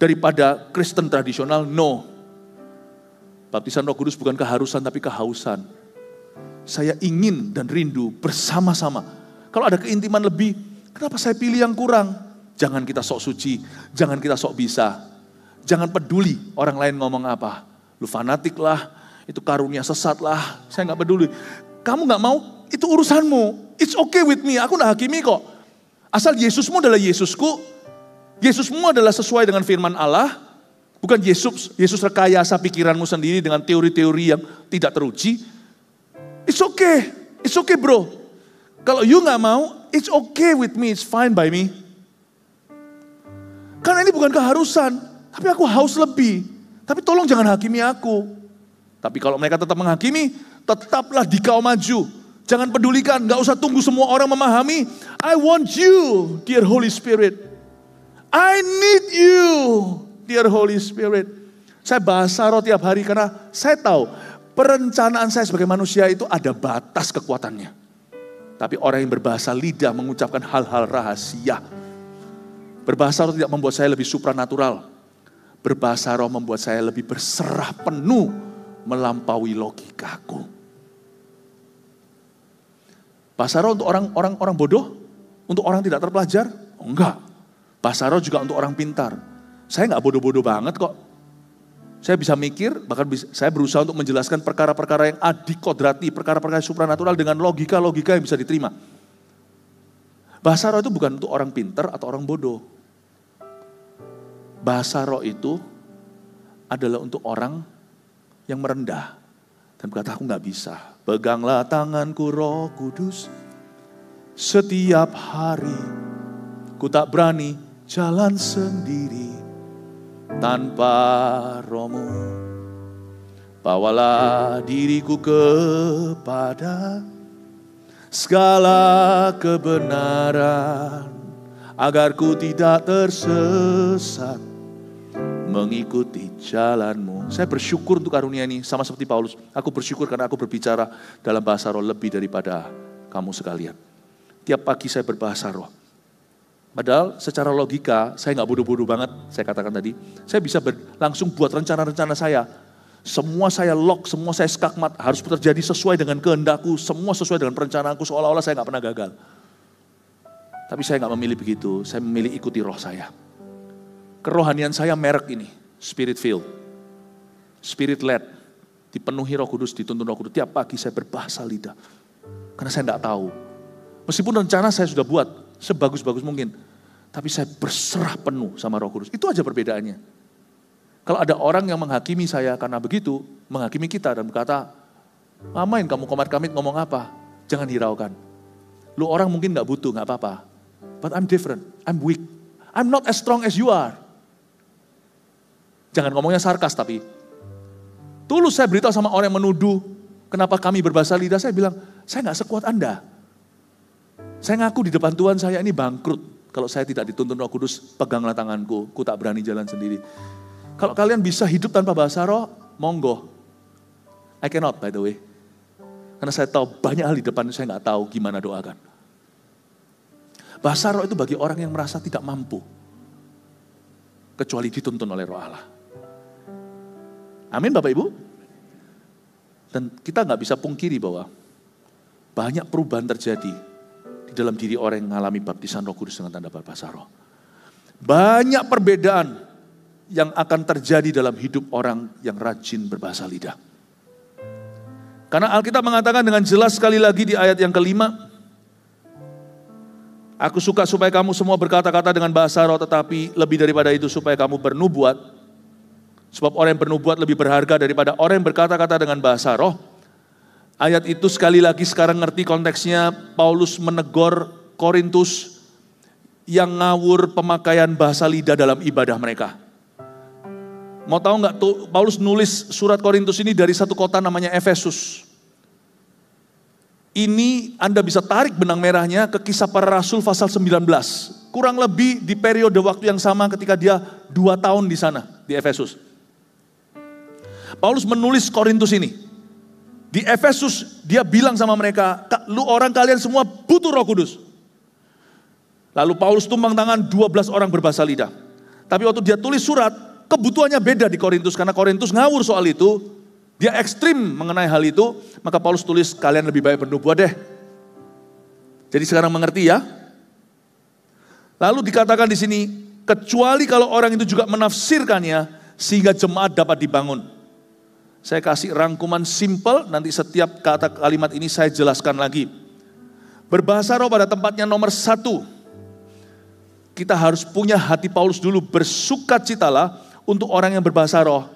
daripada Kristen tradisional. No. Baptisan Roh Kudus bukan keharusan tapi kehausan. Saya ingin dan rindu bersama-sama. Kalau ada keintiman lebih, kenapa saya pilih yang kurang? Jangan kita sok suci, jangan kita sok bisa. Jangan peduli orang lain ngomong apa. Lu fanatik lah, itu karunia sesat lah, saya gak peduli. Kamu gak mau, itu urusanmu. It's okay with me, aku gak hakimi kok. Asal Yesusmu adalah Yesusku, Yesusmu adalah sesuai dengan firman Allah, bukan Yesus rekayasa pikiranmu sendiri dengan teori-teori yang tidak teruji. It's okay bro. Kalau you gak mau, it's okay with me, it's fine by me. Karena ini bukan keharusan, tapi aku haus lebih. Tapi tolong jangan hakimi aku. Tapi kalau mereka tetap menghakimi, tetaplah di kau maju. Jangan pedulikan, gak usah tunggu semua orang memahami. I want you, dear Holy Spirit. I need you, dear Holy Spirit. Saya bahasa roh tiap hari karena saya tahu perencanaan saya sebagai manusia itu ada batas kekuatannya. Tapi orang yang berbahasa lidah mengucapkan hal-hal rahasia. Berbahasa roh tidak membuat saya lebih supranatural. Berbahasa roh membuat saya lebih berserah penuh melampaui logikaku. Bahasa roh untuk orang bodoh? Untuk orang tidak terpelajar? Oh, enggak. Bahasa roh juga untuk orang pintar. Saya enggak bodoh-bodoh banget kok. Saya bisa mikir, bahkan saya berusaha untuk menjelaskan perkara-perkara yang adikodrati, perkara-perkara supranatural dengan logika-logika yang bisa diterima. Bahasa roh itu bukan untuk orang pintar atau orang bodoh. Bahasa roh itu adalah untuk orang yang merendah dan berkata, aku gak bisa. Peganglah tanganku Roh Kudus, setiap hari ku tak berani jalan sendiri tanpa Roh-Mu. Bawalah diriku kepada segala kebenaran, agar ku tidak tersesat mengikuti jalan-Mu. Saya bersyukur untuk karunia ini, sama seperti Paulus. Aku bersyukur karena aku berbicara dalam bahasa roh lebih daripada kamu sekalian. Tiap pagi saya berbahasa roh. Padahal secara logika, saya gak bodoh-bodoh banget, saya katakan tadi. Saya bisa langsung buat rencana-rencana saya. Semua saya lock, semua saya skakmat, harus terjadi sesuai dengan kehendakku, semua sesuai dengan perencanaanku, seolah-olah saya gak pernah gagal. Tapi saya gak memilih begitu, saya memilih ikuti roh saya. Kerohanian saya merek ini, spirit filled, spirit led, dipenuhi Roh Kudus, dituntun Roh Kudus. Tiap pagi saya berbahasa lidah, karena saya gak tahu. Meskipun rencana saya sudah buat, sebagus-bagus mungkin, tapi saya berserah penuh sama Roh Kudus. Itu aja perbedaannya. Kalau ada orang yang menghakimi saya karena begitu, menghakimi kita dan berkata, ngapain kamu komat-kamit ngomong apa? Jangan hiraukan. Lu orang mungkin gak butuh, gak apa-apa. But I'm different, I'm weak. I'm not as strong as you are. Jangan ngomongnya sarkas tapi. Tulus saya beritahu sama orang yang menuduh, kenapa kami berbahasa lidah, saya bilang, saya gak sekuat Anda. Saya ngaku di depan Tuhan saya ini bangkrut. Kalau saya tidak dituntun Roh Kudus, peganglah tanganku, ku tak berani jalan sendiri. Kalau kalian bisa hidup tanpa bahasa roh, monggo. I cannot by the way. Karena saya tahu banyak hal di depan saya gak tahu gimana doakan. Bahasa roh itu bagi orang yang merasa tidak mampu. Kecuali dituntun oleh roh Allah. Amin Bapak Ibu. Dan kita gak bisa pungkiri bahwa banyak perubahan terjadi di dalam diri orang yang mengalami baptisan Roh Kudus dengan tanda bahasa roh. Banyak perbedaan yang akan terjadi dalam hidup orang yang rajin berbahasa lidah. Karena Alkitab mengatakan dengan jelas sekali lagi di ayat yang kelima, aku suka supaya kamu semua berkata-kata dengan bahasa roh, tetapi lebih daripada itu supaya kamu bernubuat. Sebab orang yang bernubuat lebih berharga daripada orang yang berkata-kata dengan bahasa roh. Ayat itu sekali lagi sekarang ngerti konteksnya, Paulus menegur Korintus yang ngawur pemakaian bahasa lidah dalam ibadah mereka. Mau tahu nggak tuh, Paulus nulis surat Korintus ini dari satu kota namanya Efesus. Ini Anda bisa tarik benang merahnya ke Kisah Para Rasul pasal 19. Kurang lebih di periode waktu yang sama ketika dia 2 tahun di sana, di Efesus. Paulus menulis Korintus ini. Di Efesus dia bilang sama mereka, lu orang kalian semua butuh Roh Kudus. Lalu Paulus tumpang tangan 12 orang berbahasa lidah. Tapi waktu dia tulis surat, kebutuhannya beda di Korintus. Karena Korintus ngawur soal itu. Dia ekstrim mengenai hal itu. Maka Paulus tulis, kalian lebih baik bernubuat deh. Jadi sekarang mengerti ya. Lalu dikatakan di sini, kecuali kalau orang itu juga menafsirkannya, sehingga jemaat dapat dibangun. Saya kasih rangkuman simple, nanti setiap kata kalimat ini saya jelaskan lagi. Berbahasa roh pada tempatnya nomor 1. Kita harus punya hati Paulus dulu, bersukacitalah untuk orang yang berbahasa roh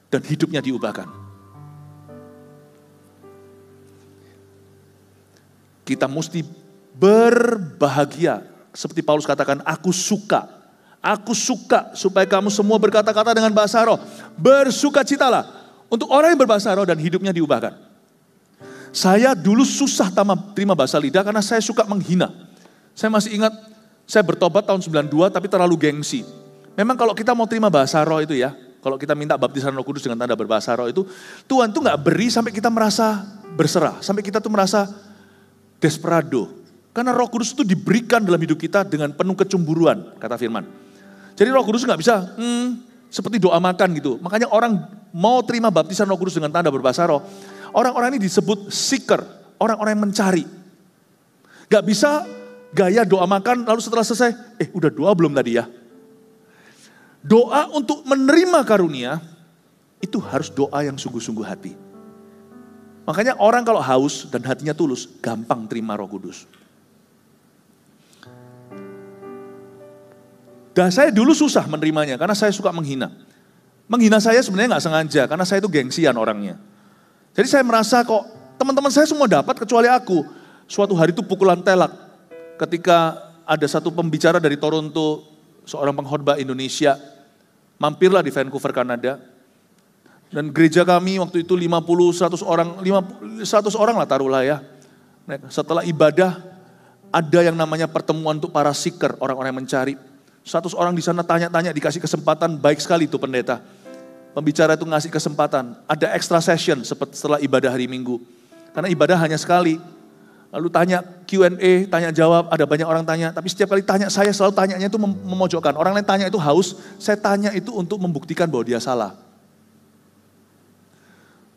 dan hidupnya diubahkan. Kita mesti berbahagia, seperti Paulus katakan, aku suka supaya kamu semua berkata-kata dengan bahasa roh. Bersukacitalah untuk orang yang berbahasa roh dan hidupnya diubahkan. Saya dulu susah terima bahasa lidah karena saya suka menghina. Saya masih ingat, saya bertobat tahun 92 tapi terlalu gengsi. Memang kalau kita mau terima bahasa roh itu ya, kalau kita minta baptisan Roh Kudus dengan tanda berbahasa roh itu, Tuhan tuh gak beri sampai kita merasa berserah, sampai kita tuh merasa desperado. Karena Roh Kudus itu diberikan dalam hidup kita dengan penuh kecemburuan, kata firman. Jadi Roh Kudus gak bisa, seperti doa makan gitu. Makanya orang mau terima baptisan Roh Kudus dengan tanda berbahasa roh, orang-orang ini disebut seeker, orang-orang yang mencari. Gak bisa gaya doa makan lalu setelah selesai, udah doa belum tadi ya? Doa untuk menerima karunia, itu harus doa yang sungguh-sungguh hati. Makanya orang kalau haus dan hatinya tulus, gampang terima Roh Kudus. Dan saya dulu susah menerimanya karena saya suka menghina. Menghina saya sebenarnya gak sengaja karena saya itu gengsian orangnya. Jadi saya merasa kok teman-teman saya semua dapat kecuali aku. Suatu hari itu pukulan telak ketika ada satu pembicara dari Toronto, seorang pengkhotbah Indonesia, mampirlah di Vancouver, Kanada. Dan gereja kami waktu itu 100 orang lah taruhlah ya. Setelah ibadah ada yang namanya pertemuan untuk para seeker, orang-orang yang mencari. 100 orang di sana tanya-tanya, dikasih kesempatan, baik sekali itu pendeta. Pembicara itu ngasih kesempatan, ada extra session setelah ibadah hari Minggu. Karena ibadah hanya sekali. Lalu tanya Q&A, tanya jawab, ada banyak orang tanya. Tapi setiap kali tanya, saya selalu tanyanya itu memojokkan. Orang lain tanya itu haus, saya tanya itu untuk membuktikan bahwa dia salah.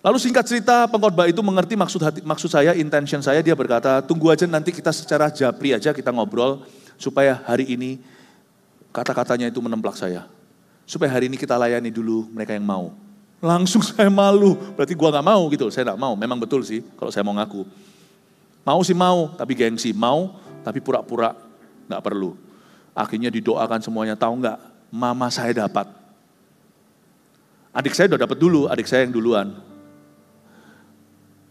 Lalu singkat cerita, pengkhotbah itu mengerti maksud saya, intention saya. Dia berkata, tunggu aja nanti kita secara japri aja kita ngobrol. Supaya hari ini kata-katanya itu menemplak saya. Supaya hari ini kita layani dulu mereka yang mau. Langsung saya malu, berarti gua gak mau gitu. Saya gak mau, memang betul sih kalau saya mau ngaku. Mau sih mau, tapi gengsi. Mau, tapi pura-pura gak perlu. Akhirnya didoakan semuanya, tahu gak? Mama saya dapat. Adik saya udah dapat dulu, adik saya yang duluan.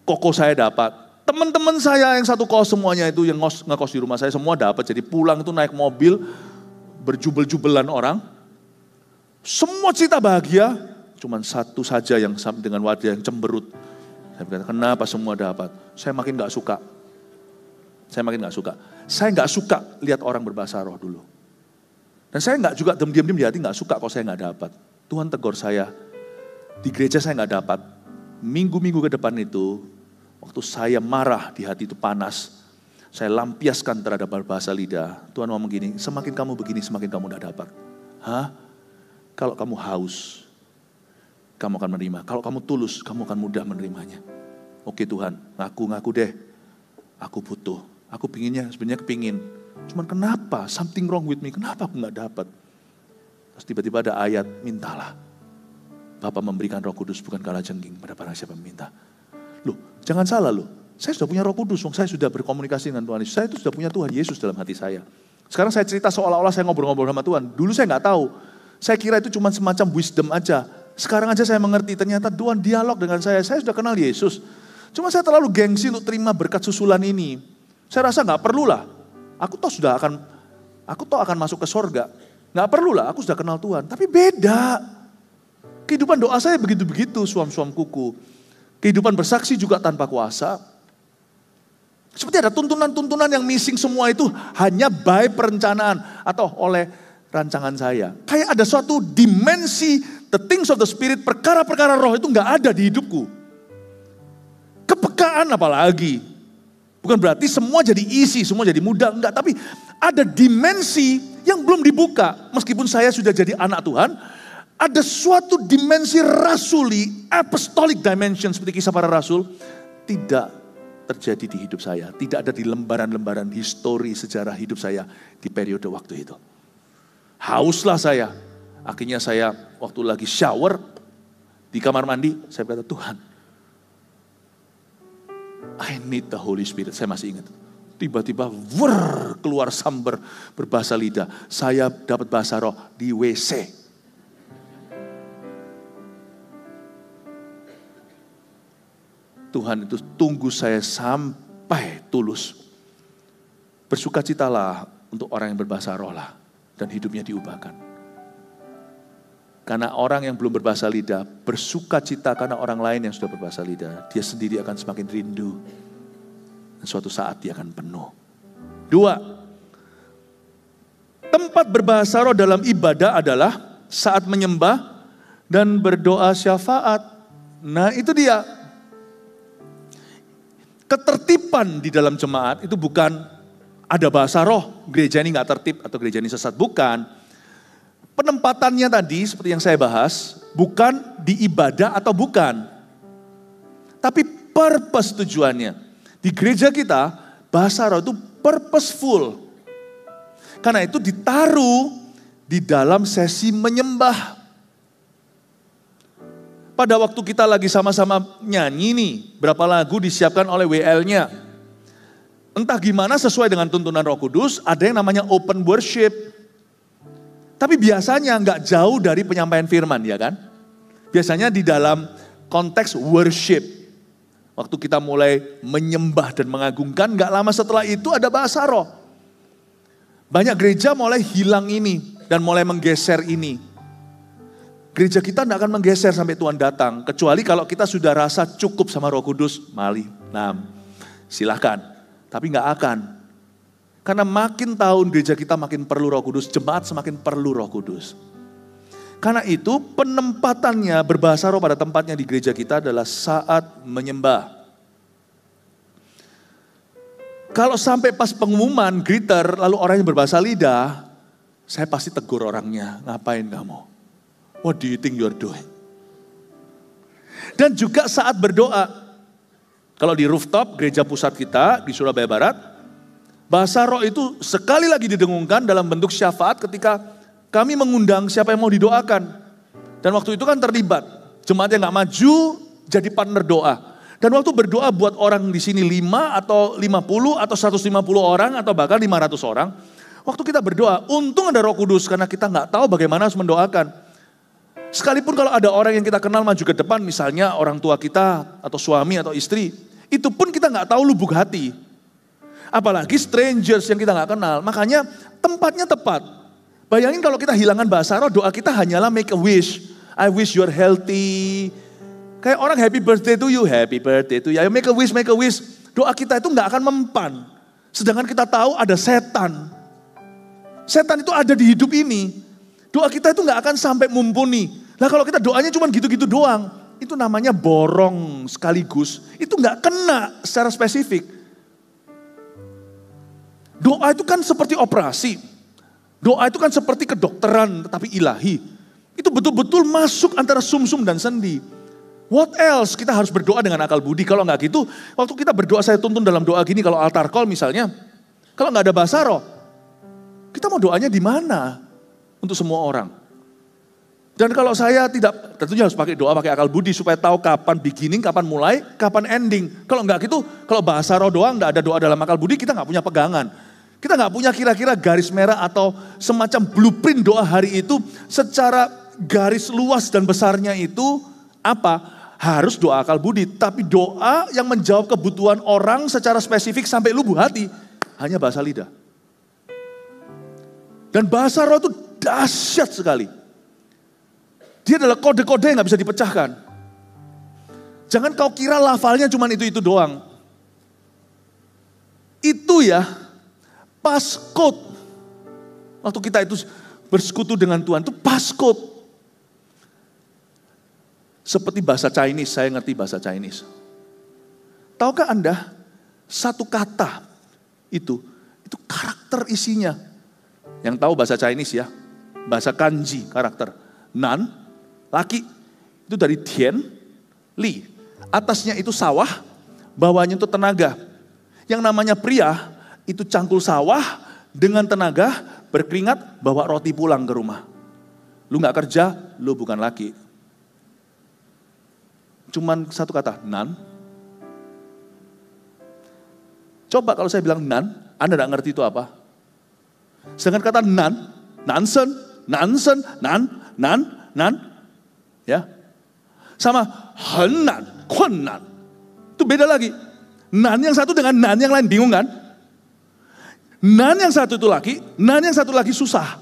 Koko saya dapat. Teman-teman saya yang satu kos semuanya itu yang ngekos di rumah saya semua dapat. Jadi pulang itu naik mobil, berjubel-jubelan orang. Semua cerita bahagia, cuman satu saja yang dengan wajah yang cemberut. Saya berkata, kenapa semua dapat? Saya makin gak suka. Saya gak suka lihat orang berbahasa roh dulu. Dan saya gak juga diam-diam di hati gak suka kalau saya gak dapat. Tuhan tegur saya, di gereja saya gak dapat. Minggu-minggu ke depan itu, waktu saya marah di hati itu panas, saya lampiaskan terhadap berbahasa lidah. Tuhan ngomong gini, semakin kamu begini, semakin kamu gak dapat. Hah? Kalau kamu haus, kamu akan menerima. Kalau kamu tulus, kamu akan mudah menerimanya. Oke Tuhan, ngaku deh. Aku butuh. Aku sebenarnya kepingin. Cuman kenapa? Something wrong with me. Kenapa aku gak dapat? Terus tiba-tiba ada ayat, mintalah. Bapa memberikan Roh Kudus bukan kalajengking pada para siapa meminta. Loh, jangan salah loh. Saya sudah punya Roh Kudus, saya sudah berkomunikasi dengan Tuhan Yesus. Saya itu sudah punya Tuhan Yesus dalam hati saya. Sekarang saya cerita seolah-olah saya ngobrol-ngobrol sama Tuhan. Dulu saya gak tahu. Saya kira itu cuma semacam wisdom aja. Sekarang aja saya mengerti, ternyata Tuhan dialog dengan saya sudah kenal Yesus. Cuma saya terlalu gengsi untuk terima berkat susulan ini. Saya rasa gak perlulah. Aku toh akan masuk ke sorga. Gak perlulah, aku sudah kenal Tuhan. Tapi beda. Kehidupan doa saya begitu-begitu, suam-suam kuku. Kehidupan bersaksi juga tanpa kuasa. Seperti ada tuntunan-tuntunan yang missing semua itu hanya by perencanaan atau oleh rancangan saya. Kayak ada suatu dimensi, the things of the spirit, perkara-perkara roh itu gak ada di hidupku. Bacaan apalagi. Bukan berarti semua jadi easy, semua jadi mudah. Enggak, tapi ada dimensi yang belum dibuka. Meskipun saya sudah jadi anak Tuhan, ada suatu dimensi rasuli, apostolic dimension seperti kisah para rasul, tidak terjadi di hidup saya. Tidak ada di lembaran-lembaran histori sejarah hidup saya di periode waktu itu. Hauslah saya. Akhirnya saya waktu lagi shower di kamar mandi, saya berkata, Tuhan, I need the Holy Spirit. Saya masih ingat. Tiba-tiba keluar sambar berbahasa lidah. Saya dapat bahasa roh di WC. Tuhan itu tunggu saya sampai tulus. Bersukacitalah untuk orang yang berbahasa roh lah. Dan hidupnya diubahkan. Karena orang yang belum berbahasa lidah, bersukacita karena orang lain yang sudah berbahasa lidah. Dia sendiri akan semakin rindu. Dan suatu saat dia akan penuh. 2. Tempat berbahasa roh dalam ibadah adalah saat menyembah dan berdoa syafaat. Nah itu dia. Ketertiban di dalam jemaat itu bukan ada bahasa roh, gereja ini gak tertib atau gereja ini sesat, bukan. Penempatannya tadi seperti yang saya bahas, bukan di ibadah atau bukan. Tapi purpose tujuannya. Di gereja kita, bahasa roh itu purposeful. Karena itu ditaruh di dalam sesi menyembah. Pada waktu kita lagi sama-sama nyanyi nih, berapa lagu disiapkan oleh WL-nya. Entah gimana sesuai dengan tuntunan Roh Kudus, ada yang namanya open worship. Tapi biasanya nggak jauh dari penyampaian firman, ya kan? Biasanya di dalam konteks worship. Waktu kita mulai menyembah dan mengagungkan, nggak lama setelah itu ada bahasa roh. Banyak gereja mulai hilang ini dan mulai menggeser ini. Gereja kita tidak akan menggeser sampai Tuhan datang. Kecuali kalau kita sudah rasa cukup sama Roh Kudus, mali, silahkan. Tapi nggak akan. Karena makin tahun gereja kita makin perlu Roh Kudus, jemaat semakin perlu Roh Kudus. Karena itu penempatannya berbahasa roh pada tempatnya di gereja kita adalah saat menyembah. Kalau sampai pas pengumuman greeter lalu orang yang berbahasa lidah, saya pasti tegur orangnya, ngapain kamu? What do you think you're doing? Dan juga saat berdoa. Kalau di rooftop gereja pusat kita di Surabaya Barat, bahasa roh itu sekali lagi didengungkan dalam bentuk syafaat ketika kami mengundang siapa yang mau didoakan. Dan waktu itu kan terlibat, jemaat yang gak maju jadi partner doa. Dan waktu berdoa buat orang di sini 5 atau 50 atau 150 orang atau bahkan 500 orang. Waktu kita berdoa, untung ada Roh Kudus karena kita gak tahu bagaimana harus mendoakan. Sekalipun kalau ada orang yang kita kenal maju ke depan, misalnya orang tua kita atau suami atau istri, itu pun kita nggak tahu lubuk hati. Apalagi strangers yang kita nggak kenal. Makanya tempatnya tepat. Bayangin kalau kita hilangan bahasa roh, doa kita hanyalah make a wish. I wish you're healthy. Kayak orang happy birthday to you, happy birthday to you. Ayo make a wish, make a wish. Doa kita itu nggak akan mempan. Sedangkan kita tahu ada setan. Setan itu ada di hidup ini. Doa kita itu gak akan sampai mumpuni. Nah kalau kita doanya cuma gitu-gitu doang, itu namanya borong sekaligus. Itu gak kena secara spesifik. Doa itu kan seperti operasi. Doa itu kan seperti kedokteran tetapi ilahi. Itu betul-betul masuk antara sumsum dan sendi. What else? Kita harus berdoa dengan akal budi. Kalau gak gitu, waktu kita berdoa saya tuntun dalam doa gini, kalau altar call misalnya, kalau gak ada bahasa roh, kita mau doanya di mana? Untuk semua orang. Dan kalau saya tidak, tentunya harus pakai doa, pakai akal budi supaya tahu kapan beginning, kapan mulai, kapan ending. Kalau enggak gitu, kalau bahasa roh doang, enggak ada doa dalam akal budi, kita enggak punya pegangan. Kita enggak punya kira-kira garis merah atau semacam blueprint doa hari itu secara garis luas dan besarnya itu apa? Harus doa akal budi. Tapi doa yang menjawab kebutuhan orang secara spesifik sampai lubuk hati, hanya bahasa lidah. Dan bahasa roh itu dahsyat sekali. Dia adalah kode-kode yang gak bisa dipecahkan. Jangan kau kira lafalnya cuma itu doang. Itu ya, passcode. Waktu kita itu bersekutu dengan Tuhan, itu passcode. Seperti bahasa Chinese, saya ngerti bahasa Chinese. Tahukah Anda, satu kata itu karakter isinya. Yang tahu bahasa Chinese ya, bahasa kanji karakter. Nan, laki, itu dari Tian, Li. Atasnya itu sawah, bawahnya itu tenaga. Yang namanya pria, itu cangkul sawah dengan tenaga, berkeringat, bawa roti pulang ke rumah. Lu gak kerja, lu bukan laki. Cuman satu kata, nan. Coba kalau saya bilang nan, Anda gak ngerti itu apa? Sedangkan kata nan, nansen, nan, ya. Sama henan, kunnan. Itu beda lagi. Nan yang satu dengan nan yang lain, bingung kan? Nan yang satu itu laki, nan yang satu lagi susah.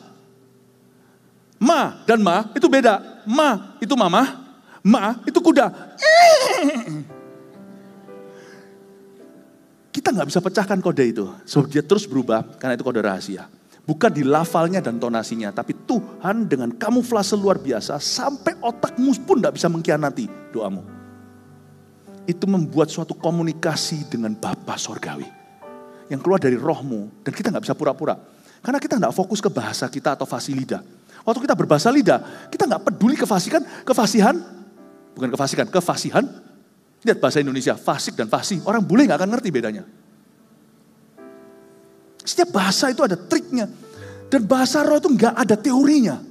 Ma dan ma itu beda. Ma itu mama, ma itu kuda. Kita nggak bisa pecahkan kode itu. Sebab dia terus berubah karena itu kode rahasia. Bukan di lafalnya dan tonasinya. Tapi Tuhan dengan kamuflase luar biasa sampai otakmu pun nggak bisa mengkhianati doamu. Itu membuat suatu komunikasi dengan Bapa Sorgawi. Yang keluar dari rohmu. Dan kita nggak bisa pura-pura. Karena kita nggak fokus ke bahasa kita atau fasih lidah. Waktu kita berbahasa lidah, kita nggak peduli kefasihan. Lihat bahasa Indonesia, fasik dan fasih. Orang bule nggak akan ngerti bedanya. Setiap bahasa itu ada triknya. Dan bahasa roh itu nggak ada teorinya.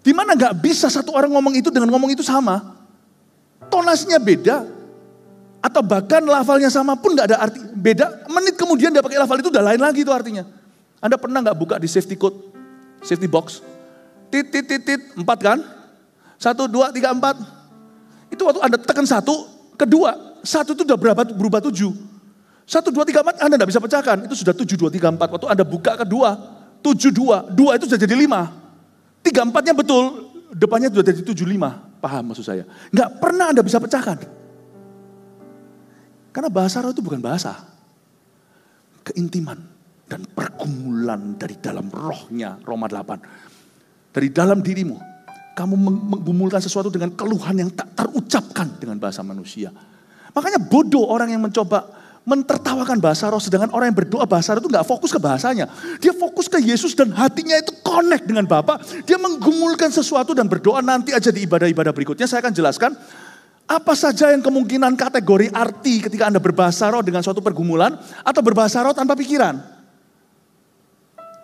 Dimana nggak bisa satu orang ngomong itu dengan ngomong itu sama. Tonasinya beda. Atau bahkan lafalnya sama pun nggak ada arti. Beda, menit kemudian dia pakai lafal itu udah lain lagi itu artinya. Anda pernah nggak buka di safety code, safety box? Tit, 4 kan? 1, 2, 3, 4. Itu waktu Anda tekan 1, kedua. 1 itu udah berubah 7. 1, 2, 3, 4 Anda tidak bisa pecahkan. Itu sudah 7, 2, 3, 4. Waktu Anda buka kedua, 7, 2. 2 itu sudah jadi 5. 3, 4-nya betul. Depannya sudah jadi 7, 5. Paham maksud saya? Nggak pernah Anda bisa pecahkan. Karena bahasa roh itu bukan bahasa. Keintiman dan pergumulan dari dalam rohnya. Roma 8. Dari dalam dirimu, kamu menggumulkan sesuatu dengan keluhan yang tak terucapkan dengan bahasa manusia. Makanya bodoh orang yang mencoba mentertawakan bahasa roh, sedangkan orang yang berdoa bahasa roh itu gak fokus ke bahasanya. Dia fokus ke Yesus dan hatinya itu connect dengan Bapa. Dia menggumulkan sesuatu dan berdoa nanti aja di ibadah-ibadah berikutnya. Saya akan jelaskan apa saja yang kemungkinan kategori arti ketika Anda berbahasa roh dengan suatu pergumulan atau berbahasa roh tanpa pikiran.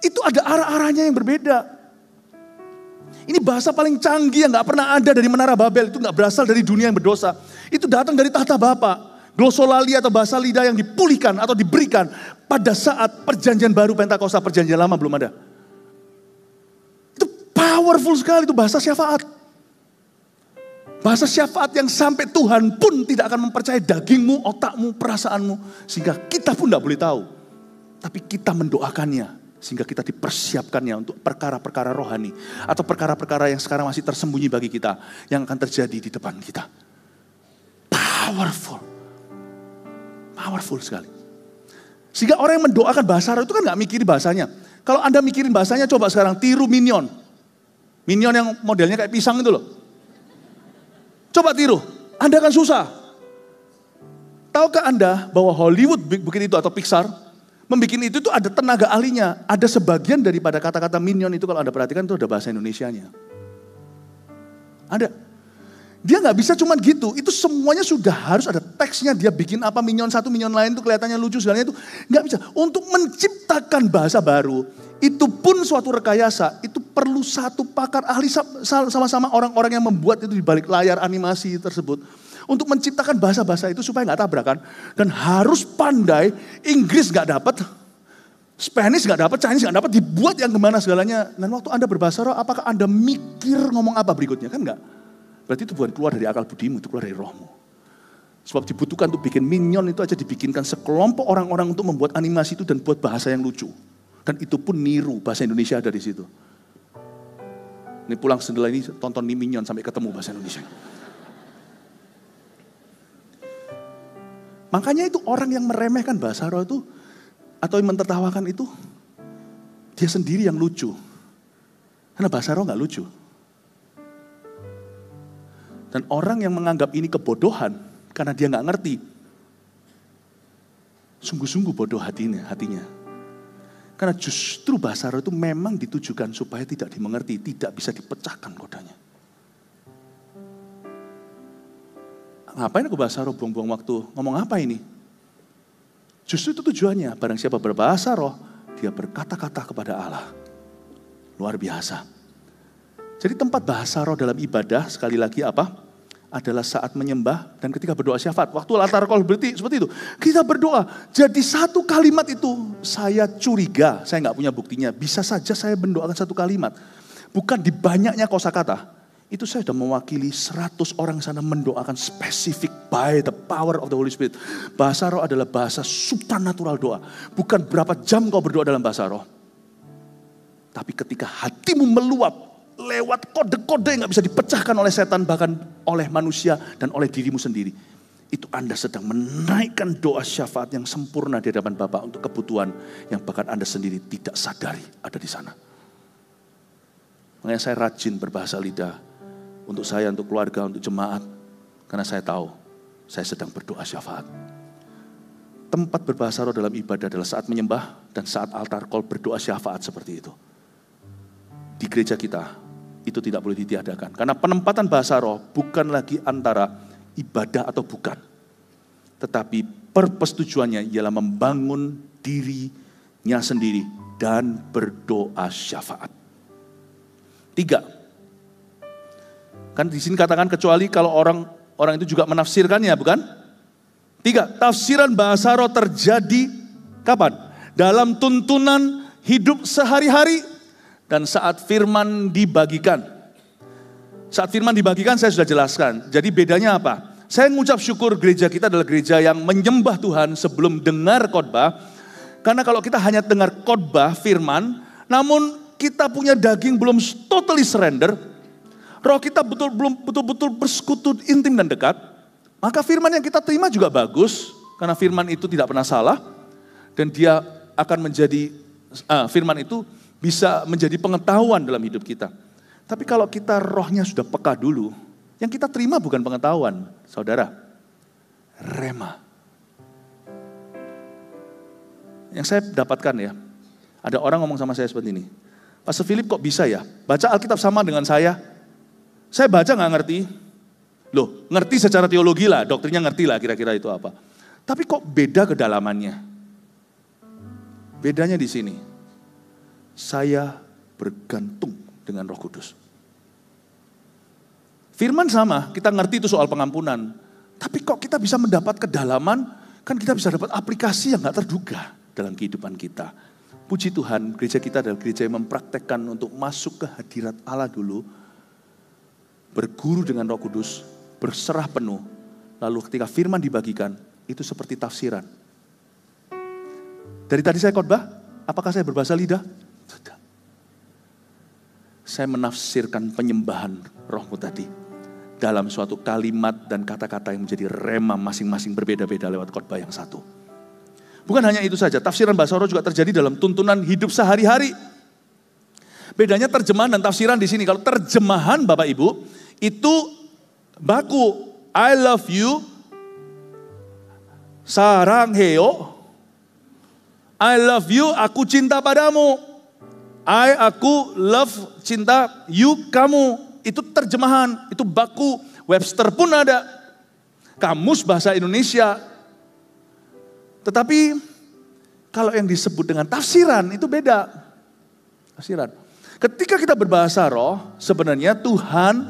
Itu ada arah-arahnya yang berbeda. Ini bahasa paling canggih yang gak pernah ada dari Menara Babel. Itu gak berasal dari dunia yang berdosa. Itu datang dari tahta Bapa. Glosolali atau bahasa lidah yang dipulihkan atau diberikan pada saat perjanjian baru Pentakosta, perjanjian lama belum ada. Itu powerful sekali, itu bahasa syafaat. Bahasa syafaat yang sampai Tuhan pun tidak akan mempercayai dagingmu, otakmu, perasaanmu. Sehingga kita pun gak boleh tahu. Tapi kita mendoakannya. Sehingga kita dipersiapkannya untuk perkara-perkara rohani. Atau perkara-perkara yang sekarang masih tersembunyi bagi kita. Yang akan terjadi di depan kita. Powerful. Powerful sekali. Sehingga orang yang mendoakan bahasa roh itu kan gak mikirin bahasanya. Kalau Anda mikirin bahasanya, coba sekarang tiru Minion. Minion yang modelnya kayak pisang itu loh. Coba tiru. Anda akan susah. Tahukah Anda bahwa Hollywood bikin itu atau Pixar membikin itu tuh ada tenaga ahlinya. Ada sebagian daripada kata-kata Minion itu kalau Anda perhatikan itu ada bahasa Indonesianya. Ada. Dia gak bisa cuman gitu. Itu semuanya sudah harus ada teksnya. Dia bikin apa Minion satu, Minion lain itu kelihatannya lucu segalanya itu. Gak bisa. Untuk menciptakan bahasa baru. Itu pun suatu rekayasa. Itu perlu satu pakar ahli sama-sama orang-orang yang membuat itu di balik layar animasi tersebut. Untuk menciptakan bahasa-bahasa itu supaya gak tabrakan. Dan harus pandai, Inggris gak dapat, Spanish gak dapat, Chinese gak dapat, dibuat yang gimana segalanya. Dan waktu Anda berbahasa roh, apakah Anda mikir ngomong apa berikutnya? Kan gak. Berarti itu bukan keluar dari akal budimu, itu keluar dari rohmu. Sebab dibutuhkan untuk bikin Minion itu aja dibikinkan sekelompok orang-orang untuk membuat animasi itu dan buat bahasa yang lucu. Dan itu pun niru, bahasa Indonesia ada di situ. Ini pulang setelah ini tonton nih Minion sampai ketemu bahasa Indonesia. Makanya itu orang yang meremehkan bahasa roh itu, atau yang mentertawakan itu, dia sendiri yang lucu. Karena bahasa roh gak lucu. Dan orang yang menganggap ini kebodohan, karena dia gak ngerti, Sungguh-sungguh bodoh hatinya. Karena justru bahasa roh itu memang ditujukan supaya tidak dimengerti, tidak bisa dipecahkan kodanya. Ngapain aku bahasa roh buang-buang waktu? Ngomong apa ini? Justru itu tujuannya. Barang siapa berbahasa roh, dia berkata-kata kepada Allah. Luar biasa. Jadi tempat bahasa roh dalam ibadah, sekali lagi apa? Adalah saat menyembah dan ketika berdoa syafaat. Waktu altar call berarti seperti itu. Kita berdoa. Jadi satu kalimat itu saya curiga, saya nggak punya buktinya. Bisa saja saya mendoakan satu kalimat. Bukan di banyaknya kosakata. Itu saya sudah mewakili 100 orang sana mendoakan spesifik by the power of the Holy Spirit. Bahasa roh adalah bahasa supranatural doa. Bukan berapa jam kau berdoa dalam bahasa roh. Tapi ketika hatimu meluap, lewat kode-kode yang gak bisa dipecahkan oleh setan, bahkan oleh manusia dan oleh dirimu sendiri. Itu Anda sedang menaikkan doa syafaat yang sempurna di hadapan Bapa untuk kebutuhan yang bahkan Anda sendiri tidak sadari ada di sana. Makanya saya rajin berbahasa lidah. Untuk saya, untuk keluarga, untuk jemaat. Karena saya tahu saya sedang berdoa syafaat. Tempat berbahasa roh dalam ibadah adalah saat menyembah dan saat altar call berdoa syafaat seperti itu. Di gereja kita itu tidak boleh ditiadakan. Karena penempatan bahasa roh bukan lagi antara ibadah atau bukan. Tetapi purpose tujuannya ialah membangun dirinya sendiri dan berdoa syafaat. 3. Kan di sini katakan kecuali kalau orang itu juga menafsirkannya, bukan? 3. Tafsiran bahasa roh terjadi kapan? Dalam tuntunan hidup sehari-hari. Dan saat firman dibagikan. Saat firman dibagikan saya sudah jelaskan. Jadi bedanya apa? Saya mengucap syukur gereja kita adalah gereja yang menyembah Tuhan sebelum dengar khotbah. Karena kalau kita hanya dengar khotbah firman, namun kita punya daging belum totally surrender, roh kita belum betul-betul bersekutu intim dan dekat, maka firman yang kita terima juga bagus. Karena firman itu tidak pernah salah. Dan dia akan menjadi, firman itu bisa menjadi pengetahuan dalam hidup kita. Tapi kalau kita rohnya sudah peka dulu, yang kita terima bukan pengetahuan, saudara. Rema. Yang saya dapatkan ya, ada orang ngomong sama saya seperti ini. Pastor Philip kok bisa ya, baca Alkitab sama dengan saya? Saya baca gak ngerti. Loh, ngerti secara teologi lah, doktrinnya ngerti lah kira-kira itu apa. Tapi kok beda kedalamannya? Bedanya di sini. Saya bergantung dengan Roh Kudus. Firman sama, kita ngerti itu soal pengampunan. Tapi kok kita bisa mendapat kedalaman, kan kita bisa dapat aplikasi yang gak terduga dalam kehidupan kita. Puji Tuhan, gereja kita adalah gereja yang mempraktekkan untuk masuk ke hadirat Allah dulu, berguru dengan Roh Kudus, berserah penuh, lalu ketika firman dibagikan, itu seperti tafsiran. Dari tadi saya khotbah, apakah saya berbahasa lidah? Tidak. Saya menafsirkan penyembahan rohmu tadi dalam suatu kalimat dan kata-kata yang menjadi rema masing-masing berbeda-beda lewat khotbah yang satu. Bukan hanya itu saja, tafsiran bahasa roh juga terjadi dalam tuntunan hidup sehari-hari. Bedanya terjemahan dan tafsiran di sini. Kalau terjemahan Bapak Ibu, itu baku, I love you, sarang heo, I love you, aku cinta padamu. Aku love, cinta, you, kamu. Itu terjemahan, itu baku. Webster pun ada. Kamus bahasa Indonesia. Tetapi kalau yang disebut dengan tafsiran itu beda. Tafsiran. Ketika kita berbahasa roh, sebenarnya Tuhan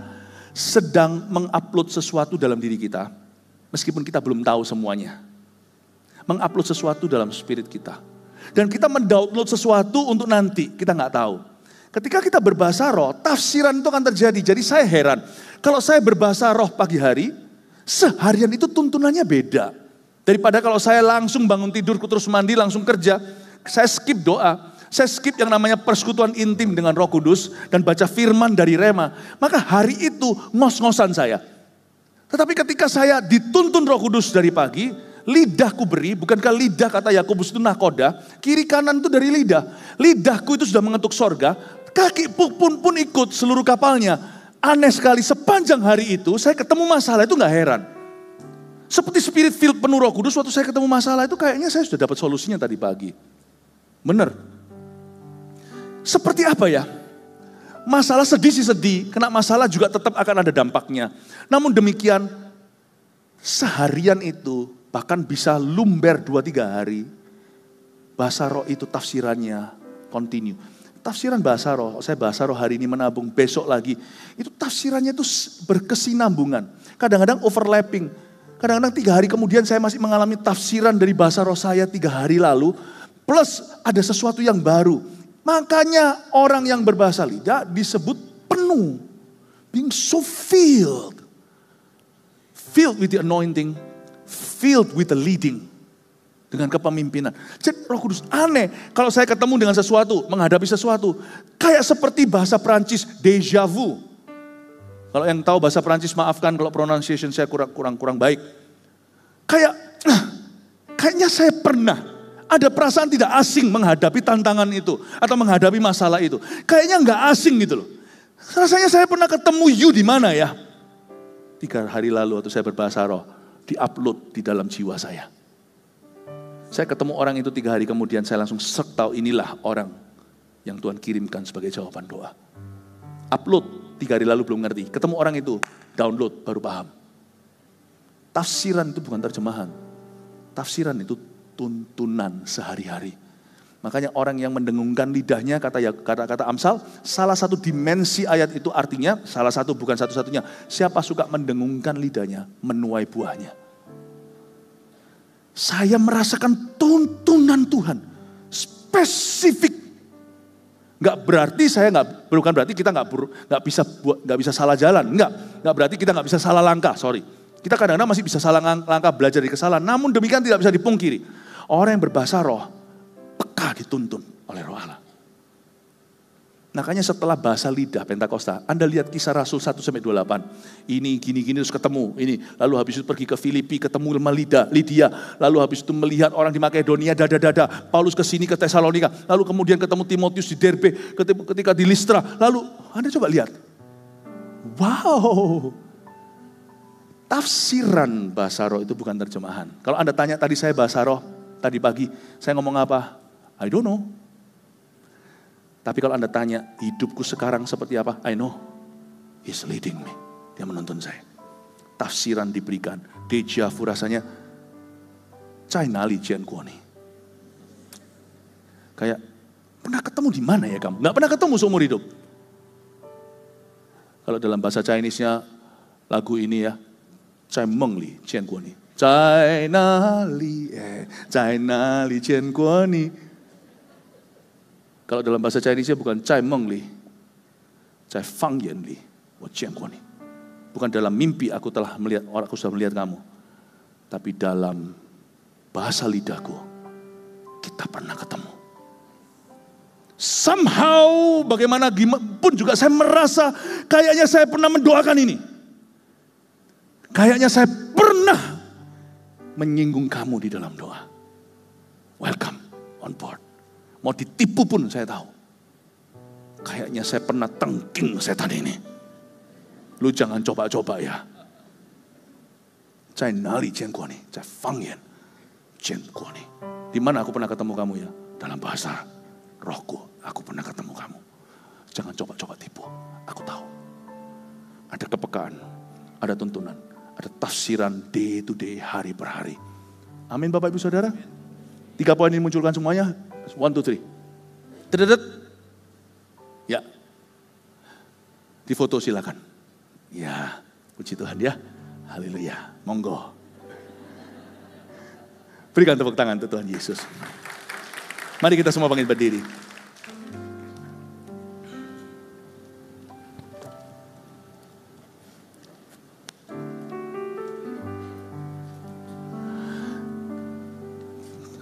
sedang mengupload sesuatu dalam diri kita. Meskipun kita belum tahu semuanya. Mengupload sesuatu dalam spirit kita. Dan kita mendownload sesuatu untuk nanti, kita nggak tahu. Ketika kita berbahasa roh, tafsiran itu akan terjadi. Jadi saya heran, kalau saya berbahasa roh pagi hari, seharian itu tuntunannya beda. Daripada kalau saya langsung bangun tidur, terus mandi, langsung kerja, saya skip doa. Saya skip yang namanya persekutuan intim dengan Roh Kudus dan baca firman dari Rema. Maka hari itu ngos-ngosan saya. Tetapi ketika saya dituntun Roh Kudus dari pagi, lidahku beri, bukankah lidah kata Yakobus itu nakoda, kiri kanan itu dari lidah. Lidahku itu sudah mengetuk sorga, kaki pun ikut seluruh kapalnya. Aneh sekali, sepanjang hari itu saya ketemu masalah itu gak heran. Seperti spirit filled penuh Roh Kudus, waktu saya ketemu masalah itu kayaknya saya sudah dapat solusinya tadi pagi. Benar. Seperti apa ya? Masalah sedih sih sedih, kena masalah juga tetap akan ada dampaknya. Namun demikian, seharian itu bahkan bisa lumber 2-3 hari. Bahasa roh itu tafsirannya continue. Tafsiran bahasa roh, saya bahasa roh hari ini menabung, besok lagi. Itu tafsirannya itu berkesinambungan. Kadang-kadang overlapping. Kadang-kadang 3 hari kemudian saya masih mengalami tafsiran dari bahasa roh saya 3 hari lalu. Plus ada sesuatu yang baru. Makanya orang yang berbahasa lidah disebut penuh. Being so filled. Filled with the anointing. Filled with the leading. Dengan kepemimpinan. Jadi Roh Kudus aneh. Kalau saya ketemu dengan sesuatu, menghadapi sesuatu. Kayak seperti bahasa Perancis, déjà vu. Kalau yang tahu bahasa Perancis maafkan kalau pronunciation saya kurang baik. Kayaknya saya pernah ada perasaan tidak asing menghadapi tantangan itu. Atau menghadapi masalah itu. Kayaknya nggak asing gitu loh. Rasanya saya pernah ketemu you di mana ya? 3 hari lalu waktu saya berbahasa roh. Di-upload di dalam jiwa saya. Saya ketemu orang itu 3 hari kemudian saya langsung tahu inilah orang yang Tuhan kirimkan sebagai jawaban doa. Upload 3 hari lalu belum ngerti. Ketemu orang itu, download baru paham. Tafsiran itu bukan terjemahan. Tafsiran itu tuntunan sehari-hari. Makanya orang yang mendengungkan lidahnya, kata-kata Amsal, salah satu dimensi ayat itu artinya, salah satu bukan satu-satunya. Siapa suka mendengungkan lidahnya, menuai buahnya. Saya merasakan tuntunan Tuhan. Spesifik. Bukan berarti kita nggak bisa salah jalan, nggak berarti kita nggak bisa salah langkah, sorry. Kita kadang-kadang masih bisa salah langkah belajar dari kesalahan, namun demikian tidak bisa dipungkiri. Orang yang berbahasa roh, peka dituntun oleh Roh Allah. Makanya setelah bahasa lidah Pentakosta, Anda lihat Kisah Rasul 1-28. Ini gini-gini terus ketemu, ini. Lalu habis itu pergi ke Filipi, ketemu sama Lydia. Lalu habis itu melihat orang di Makedonia, dada-dada. Paulus ke sini ke Tesalonika. Lalu kemudian ketemu Timotius di Derbe, ketika di Listra. Lalu Anda coba lihat. Wow. Tafsiran bahasa roh itu bukan terjemahan. Kalau Anda tanya tadi saya bahasa roh, tadi pagi saya ngomong apa? I don't know. Tapi kalau Anda tanya, hidupku sekarang seperti apa? I know. He's leading me. Dia menuntun saya. Tafsiran diberikan. Deja vu rasanya. Cainali Jian Kuoni. Kayak, pernah ketemu di mana ya kamu? Nggak pernah ketemu seumur hidup. Kalau dalam bahasa Chinese-nya, lagu ini ya. Cai Mengli Jian Kuoni. Cainali Jian Kuoni. Kalau dalam bahasa Chinese bukan Cai Mengli, Cai Fang Yan Li, bukan dalam mimpi aku sudah melihat kamu, tapi dalam bahasa lidahku kita pernah ketemu. Somehow, bagaimana pun juga saya merasa kayaknya saya pernah mendoakan ini, kayaknya saya pernah menyinggung kamu di dalam doa. Welcome on board. Mau ditipu pun saya tahu. Kayaknya saya pernah tengking setan ini. Lu jangan coba-coba ya. Cai nali Jian Kuoni, Cai Fang Yan Jian Kuoni. Di mana aku pernah ketemu kamu ya? Dalam bahasa rohku, aku pernah ketemu kamu. Jangan coba-coba tipu. Aku tahu. Ada kepekaan, ada tuntunan, ada tafsiran day to day, hari per hari. Amin Bapak Ibu Saudara. 3 poin ini munculkan semuanya. 1, 2, 3. Tededet. Ya. Difoto silakan. Ya, puji Tuhan ya. Haleluya. Monggo. Berikan tepuk tangan untuk Tuhan Yesus. Mari kita semua bangkit berdiri.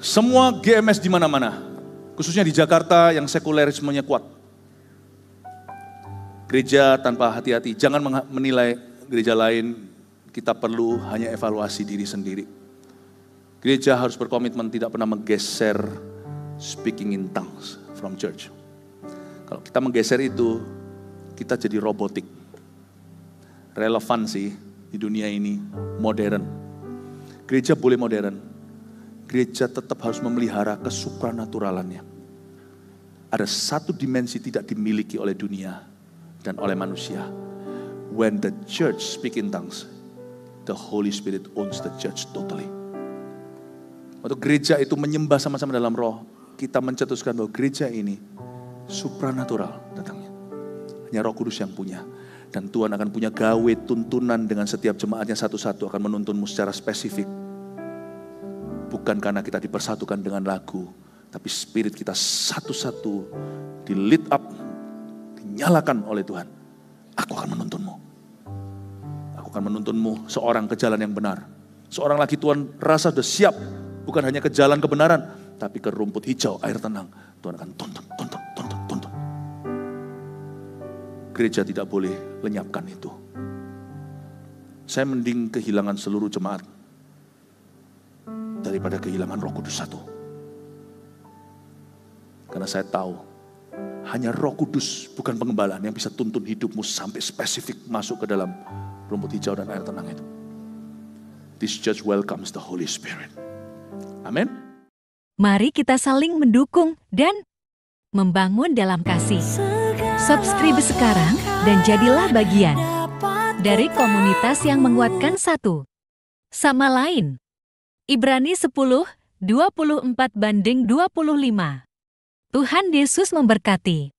Semua GMS di mana-mana, khususnya di Jakarta yang sekulerismenya kuat. Gereja tanpa hati-hati, jangan menilai gereja lain, kita perlu hanya evaluasi diri sendiri. Gereja harus berkomitmen tidak pernah menggeser speaking in tongues from church. Kalau kita menggeser itu, kita jadi robotik. Relevansi di dunia ini modern. Gereja boleh modern, gereja tetap harus memelihara kesupranaturalannya. Ada satu dimensi tidak dimiliki oleh dunia dan oleh manusia. When the church speak in tongues, the Holy Spirit owns the church totally. Waktu gereja itu menyembah sama-sama dalam roh, kita mencetuskan bahwa gereja ini supranatural datangnya. Hanya Roh Kudus yang punya. Dan Tuhan akan punya gawe tuntunan dengan setiap jemaatnya satu-satu, akan menuntunmu secara spesifik. Bukan karena kita dipersatukan dengan lagu, tapi spirit kita satu-satu di lit up, dinyalakan oleh Tuhan. Aku akan menuntunmu. Aku akan menuntunmu seorang ke jalan yang benar. Seorang lagi Tuhan rasa sudah siap, bukan hanya ke jalan kebenaran, tapi ke rumput hijau, air tenang. Tuhan akan tuntun. Gereja tidak boleh lenyapkan itu. Saya mending kehilangan seluruh jemaat daripada kehilangan Roh Kudus satu. Karena saya tahu hanya Roh Kudus, bukan pengembalaan, yang bisa tuntun hidupmu sampai spesifik masuk ke dalam rumput hijau dan air tenang itu. This church welcomes the Holy Spirit. Amin. Mari kita saling mendukung dan membangun dalam kasih. Subscribe sekarang dan jadilah bagian dari komunitas yang menguatkan satu sama lain. Ibrani 10:24-25. Tuhan Yesus memberkati.